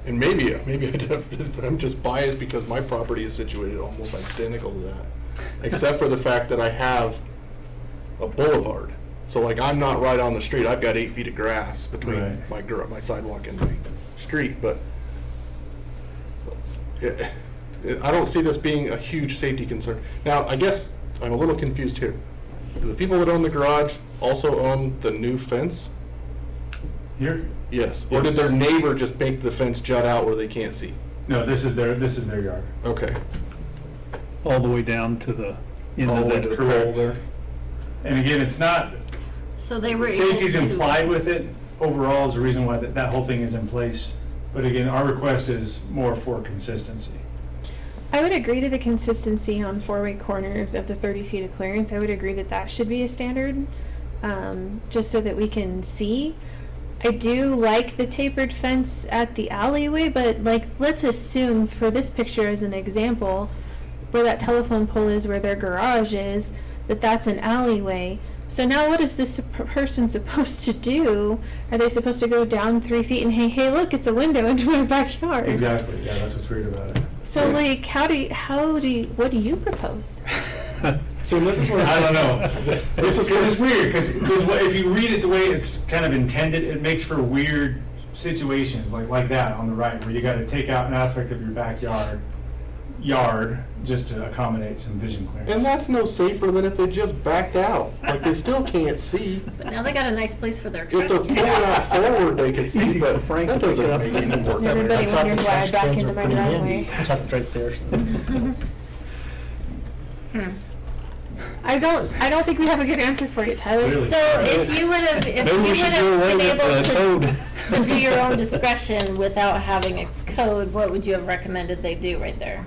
And maybe I'm just biased because my property is situated almost identical to that, except for the fact that I have a boulevard. So like, I'm not right on the street. I've got 8 feet of grass between Right. my sidewalk and my street, but I don't see this being a huge safety concern. Now, I guess I'm a little confused here. Do the people that own the garage also own the new fence? here? Yes. Or did their neighbor just make the fence jut out where they can't see? No, this is their yard. Okay. All the way down to the end All of the way that to the pole Correct. there. And again, it's not, So they were able safety's to- implied with it overall is the reason why that whole thing is in place. But again, our request is more for consistency. I would agree to the consistency on four-way corners of the 30 feet of clearance. I would agree that that should be a standard, just so that we can see. I do like the tapered fence at the alleyway, but like, let's assume for this picture as an example, where that telephone pole is, where their garage is, that's an alleyway. So now what is this person supposed to do? Are they supposed to go down 3 feet and hey, look, it's a window into my backyard? Exactly, yeah, that's what's weird about it. So like, what do you propose? See, this is where I don't know. It's weird, because if you read it the way it's kind of intended, it makes for weird situations like that on the right, where you got to take out an aspect of your backyard just to accommodate some vision clearance. And that's no safer than if they just backed out. Like, they still can't see. But now they got a nice place for their If truck. they're pulling out forward, they can see, Easy for but Frank that to pick doesn't up. make any more. Everybody wonders why I back into my driveway. Tucked right there. So. I don't think we have a good answer for you, Tyler. Really? So if you would have, Maybe we should do away been with the able code. to do your own discretion without having a code, what would you have recommended they do right there?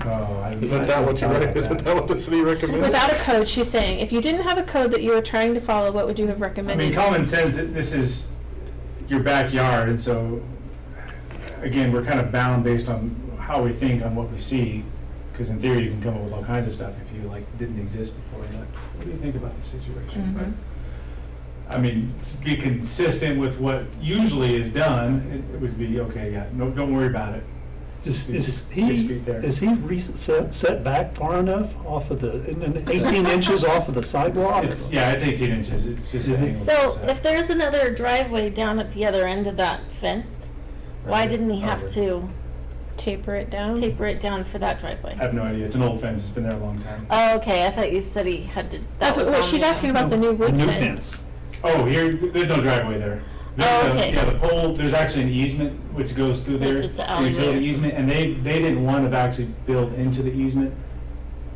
Isn't that what isn't that what the city recommends? Without a code, she's saying, if you didn't have a code that you were trying to follow, what would you have I recommended? mean, common sense, this is your backyard, and so, again, we're kind of bound based on how we think on what we see, because in theory, you can come up with all kinds of stuff if you, didn't exist before. You're like, what do you think about the situation? But, I mean, to be consistent with what usually is done, it would be, okay, yeah, no, don't worry about it. Is 6 feet there. set back far enough off of the, and 18 inches off of the sidewalk? It's 18 inches, it's just. Is an it- angle So that's if there's another driveway down at the other end of that fence, why didn't he have to taper it down. taper it down for that driveway? I have no idea. It's an old fence. It's been there a long time. Oh, okay, I thought you said he had to, that That's was what on she's the- asking about, the new wood new fence. Oh, here, there's no driveway there. There's Oh, a- okay. Yeah, the pole, there's actually an easement which goes through So there. just the a alleyway or utility easement, and they didn't want to actually build into the easement.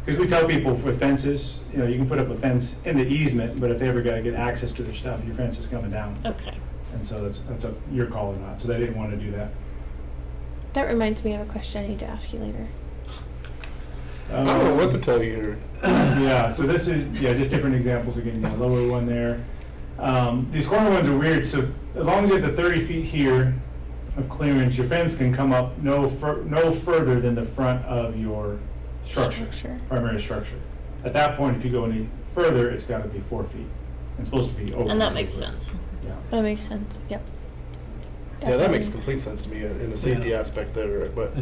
Because we tell people with fences, you know, you can put up a fence in the easement, but if they ever gotta get access to their stuff, your fence is coming down. Okay. And so that's your call or not. So they didn't want to do that. That reminds me of a question I need to ask you later. I don't know what to tell you. Yeah, so this is, just different examples again, lower one there. These corner ones are weird, so as long as you have the 30 feet here of clearance, your fence can come up no further than the front of your structure, primary structure. At that point, if you go any further, it's gotta be 4 feet. It's supposed to be over. And that makes sense. Yeah. That makes sense, yep. Yeah, that makes Definitely. complete sense to me in the safety aspect there, but.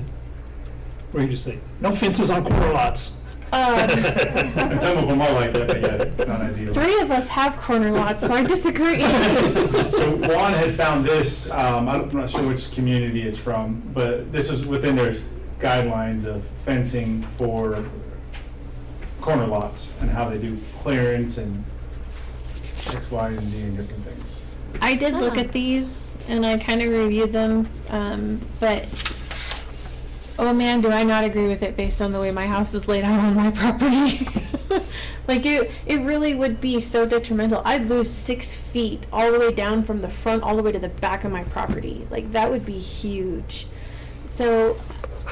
Where you just say, no fences on corner lots. And some of them are like that, but yeah, it's not ideal. 3 of us have corner lots, so I disagree. So Juan had found this, I'm not sure which community it's from, but this is within their guidelines of fencing for corner lots and how they do clearance and X, Y, and Z and different things. I did look Ah. at these and I kind of reviewed them, but oh man, do I not agree with it based on the way my house is laid out on my property. Like it really would be so detrimental. I'd lose 6 feet all the way down from the front all the way to the back of my property. Like that would be huge. So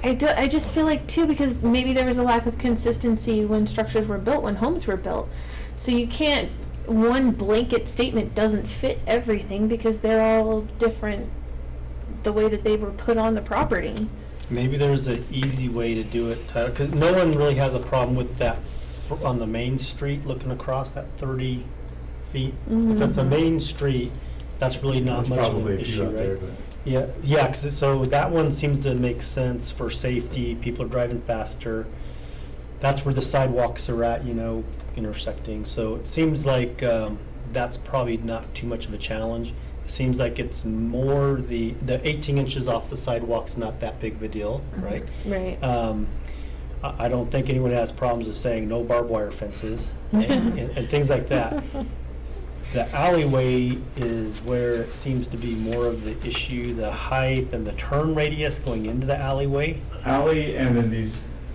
I just feel like too, because maybe there was a lack of consistency when structures were built, when homes were built. So you can't, one blanket statement doesn't fit everything because they're all different the way that they were put on the property. Maybe there's an easy way to do it, Tyler, because no one really has a problem with that on the main street, looking across that 30 feet. If it's a main street, that's really not There's much of probably an a few issue, out there, right? but. Yeah, 'cause so that one seems to make sense for safety, people are driving faster. That's where the sidewalks are at, intersecting, so it seems like that's probably not too much of a challenge. It seems like it's more the 18 inches off the sidewalk's not that big of a deal, right? Right. I don't think anyone has problems with saying no barbed wire fences and things like that. The alleyway is where it seems to be more of the issue, the height and the turn radius going into the alleyway. Alley, and then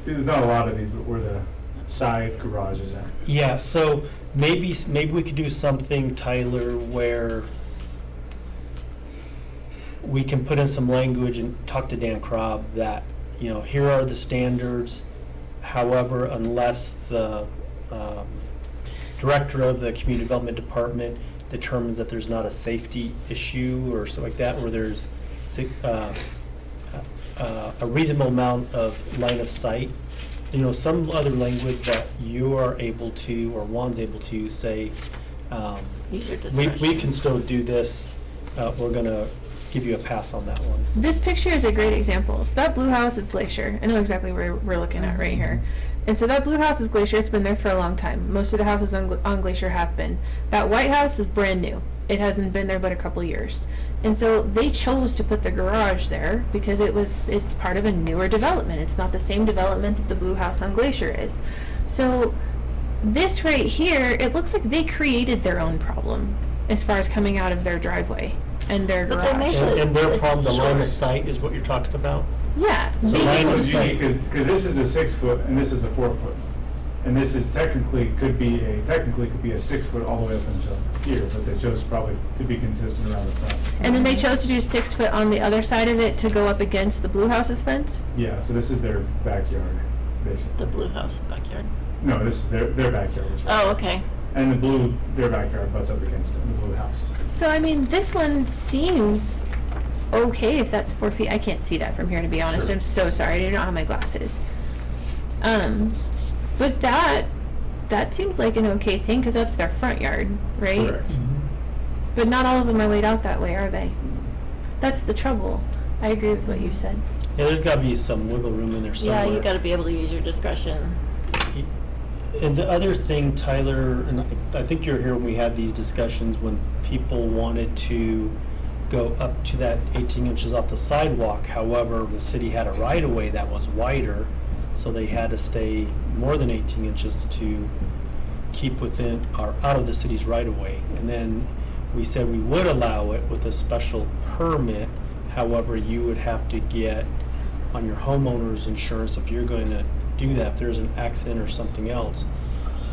there's not a lot of these, but where the side garage is at. Yeah, so maybe we could do something, Tyler, where we can put in some language and talk to Dan Krob that, here are the standards. However, unless the director of the community development department determines that there's not a safety issue or something like that, where there's a reasonable amount of line of sight, some other language that you are able to, or Juan's able to say, Use your we discretion. can still do this, we're gonna give you a pass on that one. This picture is a great example. So that blue house is Glacier. I know exactly where we're looking at right here. And so that blue house is Glacier. It's been there for a long time. Most of the houses on Glacier have been. That white house is brand new. It hasn't been there but a couple years. And so they chose to put the garage there because it's part of a newer development. It's not the same development that the blue house on Glacier is. So this right here, it looks like they created their own problem as far as coming out of their driveway and their But they garage. make And their It's problem, the line short. of sight is what you're talking about? Yeah. So they- line of It's sight. unique, because this is a 6 foot and this is a 4 foot. And this is technically could be a 6 foot all the way up until here, but they chose probably to be consistent around the front. And then they chose to do 6 foot on the other side of it to go up against the blue house's fence. Yeah, so this is their backyard, basically. The blue house backyard. No, this is their backyard. is right. Oh, okay. And their backyard butts up against it, the blue house. So I mean, this one seems okay if that's 4 feet. I can't see that from here, to be honest. Sure. I'm so sorry. I do not have my glasses. But that seems like an okay thing because that's their front yard, right? Correct. But not all of them are laid out that way, are they? That's the trouble. I agree with what you said. Yeah, there's gotta be some wiggle room in there somewhere. Yeah, you gotta be able to use your discretion. And the other thing, Tyler, and I think you're here when we had these discussions, when people wanted to go up to that 18 inches off the sidewalk. However, the city had a right-of-way that was wider, so they had to stay more than 18 inches to keep within, or out of the city's right-of-way. And then we said we would allow it with a special permit. However, you would have to get on your homeowner's insurance, if you're going to do that, if there's an accident or something else,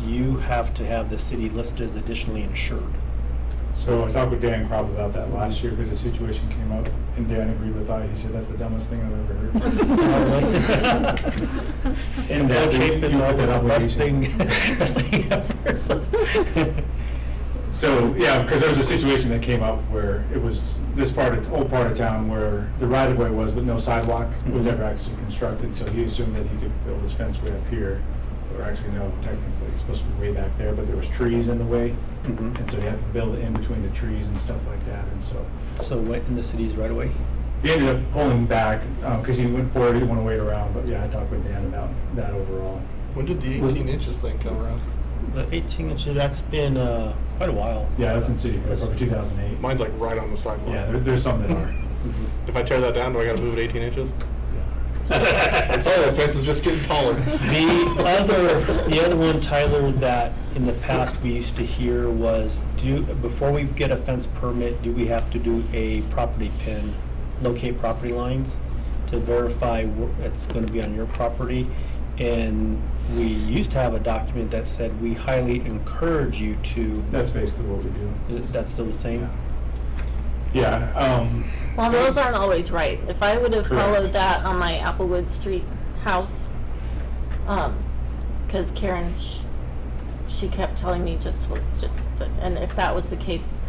you have to have the city listed as additionally insured. So I talked with Dan Kropp about that last year because the situation came up, and Dan agreed with I. He said, that's the dumbest thing I've ever heard. And that that shape you and put that the best obligation. thing ever. So, yeah, because there was a situation that came up where it was this old part of town where the right-of-way was, but no sidewalk was ever actually constructed, so he assumed that he could build his fence way up here. Or actually, no, technically, it's supposed to be way back there, but there was trees in the way, and so you have to build it in between the trees and stuff like that, and so. So what, in the city's right away? He ended up pulling back, because he went forward, he didn't want to wait around, but yeah, I talked with Dan about that overall. When did the 18 inches thing come around? The 18 inches, that's been quite a while. Yeah, that's in city code, over 2008. Mine's like right on the sidewalk. Yeah, there's some that are. If I tear that down, do I gotta move it 18 inches? It's all the fence is just getting taller. The other one, Tyler, that in the past we used to hear was, before we get a fence permit, do we have to do a property pin, locate property lines to verify it's gonna be on your property? And we used to have a document that said we highly encourage you to. That's basically what we do. That's still the same? Yeah. Well, so- those aren't always right. If I would have Correct. followed that on my Applewood Street house, because Karen, she kept telling me and if that was the case,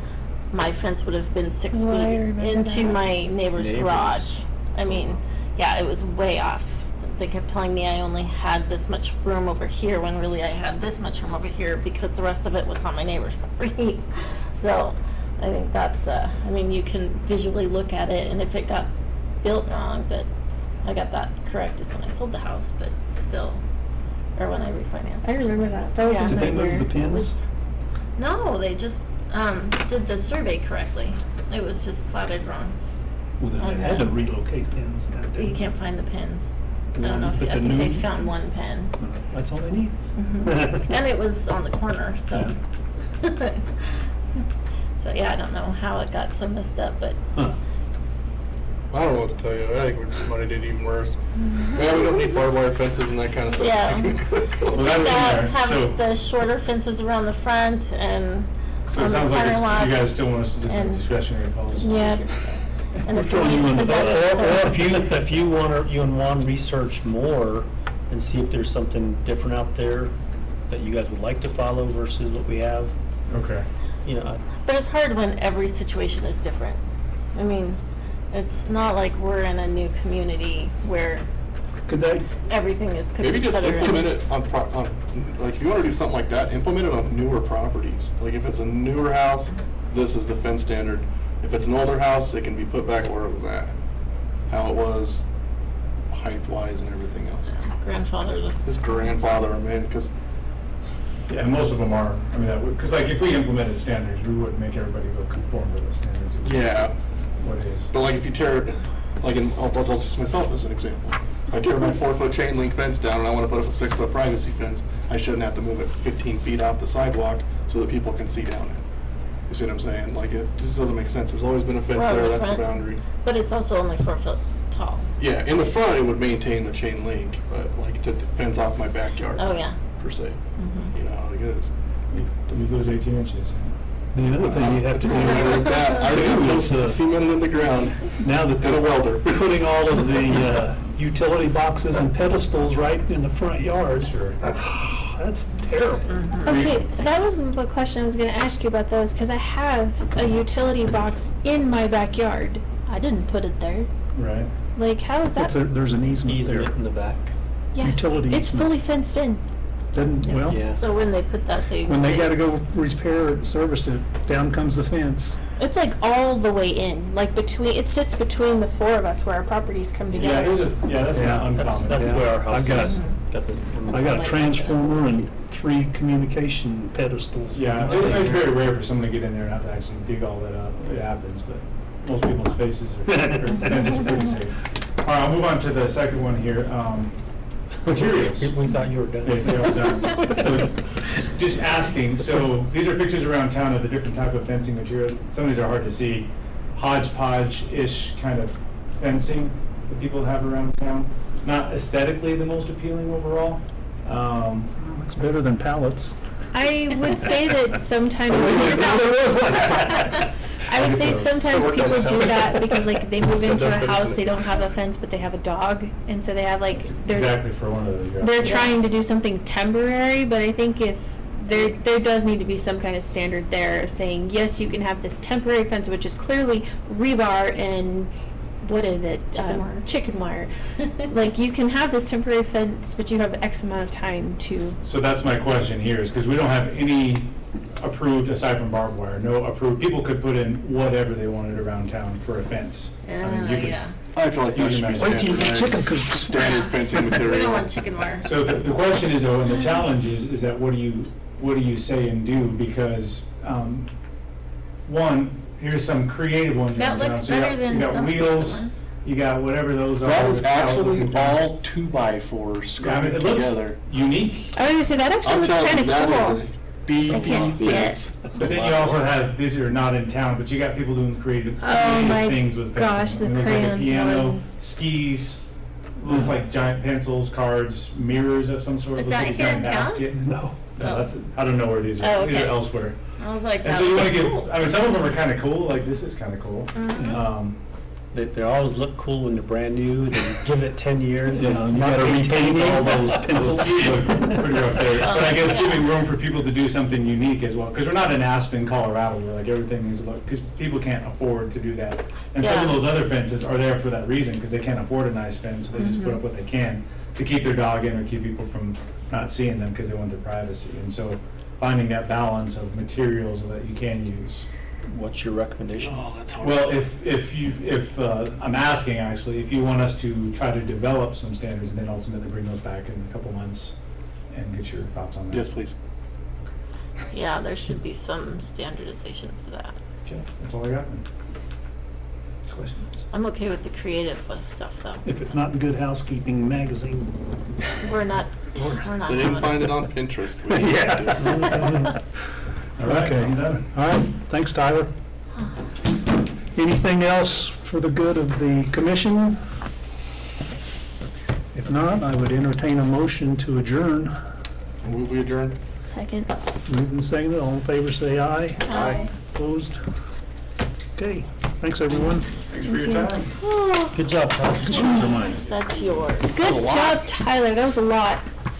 my fence would have been 6 Oh, I feet remember into that. my neighbor's garage. I mean, yeah, it was way off. They kept telling me I only had this much room over here when really I had this much room over here because the rest of it was on my neighbor's property. So I think that's, I mean, you can visually look at it and if it got built wrong, but I got that corrected when I sold the house, but still, or when I refinanced. I remember that. That was Yeah. a Did they move nightmare. the pins? No, they just did the survey correctly. It was just plotted wrong. Well, then they had to relocate pins. You can't find the pins. I Well, don't know if but I the think they new- found one pin. That's all they need. And it was on the corner, so. Yeah. So yeah, I don't know how it got so messed up, but Huh. I don't know what to tell you. I think we just might have did even worse. Yeah, we don't need barbed wire fences and that kind of stuff. Yeah. Well, that's in that there. have So, the shorter fences around the front and so on it the sounds like corner lots. you guys still want us to just make and- discretionary calls. Yeah. And We're if we throwing need you to in put the that bus. Or extra- if you want, you and Juan research more and see if there's something different out there that you guys would like to follow versus what we have, Okay. you know. But it's hard when every situation is different. I mean, it's not like we're in a new community where Could that, everything is cookie Maybe just cutter. implement it on, like, if you want to do something like that, implement it on newer properties. Like, if it's a newer house, this is the fence standard. If it's an older house, it can be put back where it was at, how it was, height-wise and everything else. Grandfather. His grandfather, I mean, because Yeah, and most of them are. I mean, because like if we implemented standards, we wouldn't make everybody go conform to those standards. It's just yeah, what it is. but like if you tear it, like I'll use myself as an example. If I tear my 4-foot chain link fence down and I want to put up a 6-foot privacy fence, I shouldn't have to move it 15 feet off the sidewalk so that people can see down it. You see what I'm saying? Like, it just doesn't make sense. There's always been a fence Or on there, the that's the front. boundary. But it's also only 4 foot tall. Yeah, in the front, it would maintain the chain link, but like to fence off my backyard. Oh, yeah. Per se. Mhm. You know, like it is. You lose 18 inches. the other thing you have to do With that, I too already is, put cement in the ground. now that And they're a welder. putting all of the utility boxes and pedestals right in the front yard. Sure. That's terrible. Okay, that was what question I was going to ask you about those, because I have a utility box in my backyard. I didn't put it there. Right. Like, how is that? There's an easement Easement there. in the back. Yeah, utility it's easement. fully fenced in. Doesn't, well, Yeah. So when they put that, when they gotta go repair it, service it, down comes the fence. It's like all the way in, like it sits between the four of us where our properties come Yeah, together. that's Yeah, not uncommon. That's Yeah. where our house I've got- is. Got this. I got a like- transformer and 3 communication pedestals. Yeah, it's very rare for someone to get in there and have to actually dig all that up. It happens, but most people's faces or fences are pretty safe. All right, I'll move on to the second one here. Materials. We thought you were done. They all done. So, just asking, so these are pictures around town of the different type of fencing materials. Some of these are hard to see. Hodgepodge-ish kind of fencing that people have around town. Not aesthetically the most appealing overall. Looks better than pallets. I would say that sometimes. I would say sometimes people do that because like they move into a house, they don't have a fence, but they have a dog, and so they have like Exactly for one of those. they're trying to do something temporary. But I think if there does need to be some kind of standard there saying yes, you can have this temporary fence, which is clearly rebar and what is it? Chicken wire. Like you can have this temporary fence, but you have X amount of time to. So that's my question here, is because we don't have any approved aside from barbed wire. No approved. People could put in whatever they wanted around town for a fence. I mean, you could- Yeah. I feel like that should be standardized, standard fencing We don't material. want chicken wire. So the question is though, and the challenge is that what do you say and do? Because one, here's some creative ones. That around town. looks So you better got- than you got some wheels, ones. you got whatever those are. That is with outlook actually and all things. 2x4s Yeah, I mean, screwed it looks together. unique. I was gonna say that actually I'm looks telling kind you, of that is cool. a beefy can't see it. fence. But then you also have, these are not in town, but you got people doing creative Oh my things with gosh, fencing. the It looks like a crayons piano, one. skis, looks like giant pencils, cards, mirrors of some sort. Is Looks that like a here giant in town? basket. No. No, that's, I don't know where these are. Oh, These okay. are elsewhere. I was like, And that so you would want to be give, cool. I mean, some of them are kind of cool, like this is kind of cool. Mhm. They always look cool when they're brand new. They give it 10 years. You and gotta repaint all those Those pencils. skis look pretty rough there. But I guess Yeah. giving room for people to do something unique as well, because we're not in Aspen, Colorado, where like everything is, because people can't afford to do that. And some of Yeah. those other fences are there for that reason, because they can't afford a nice fence, so they just put up what they can to keep their dog in or keep people from not seeing them because they want their privacy. And so finding that balance of materials that you can use. What's your recommendation? Oh, that's hard. Well, if I'm asking actually, if you want us to try to develop some standards and then ultimately bring those back in a couple months and get your thoughts on that. Yes, please. Yeah, there should be some standardization for that. Okay, that's all I got. Questions? I'm okay with the creative stuff though. If it's not in Good Housekeeping magazine. We're not They didn't having find it. it on Pinterest. Yeah. All right, Okay. I'm done. All right, thanks, Tyler. Anything else for the good of the commission? If not, I would entertain a motion to adjourn. Move we adjourn. Second. Moving and seconded, all in favor say aye. Aye. Opposed? Okay, thanks, everyone. Thanks for your time. Oh, Good job, Tom. Choose your mind. That's yours. good job, Tyler. That was a lot.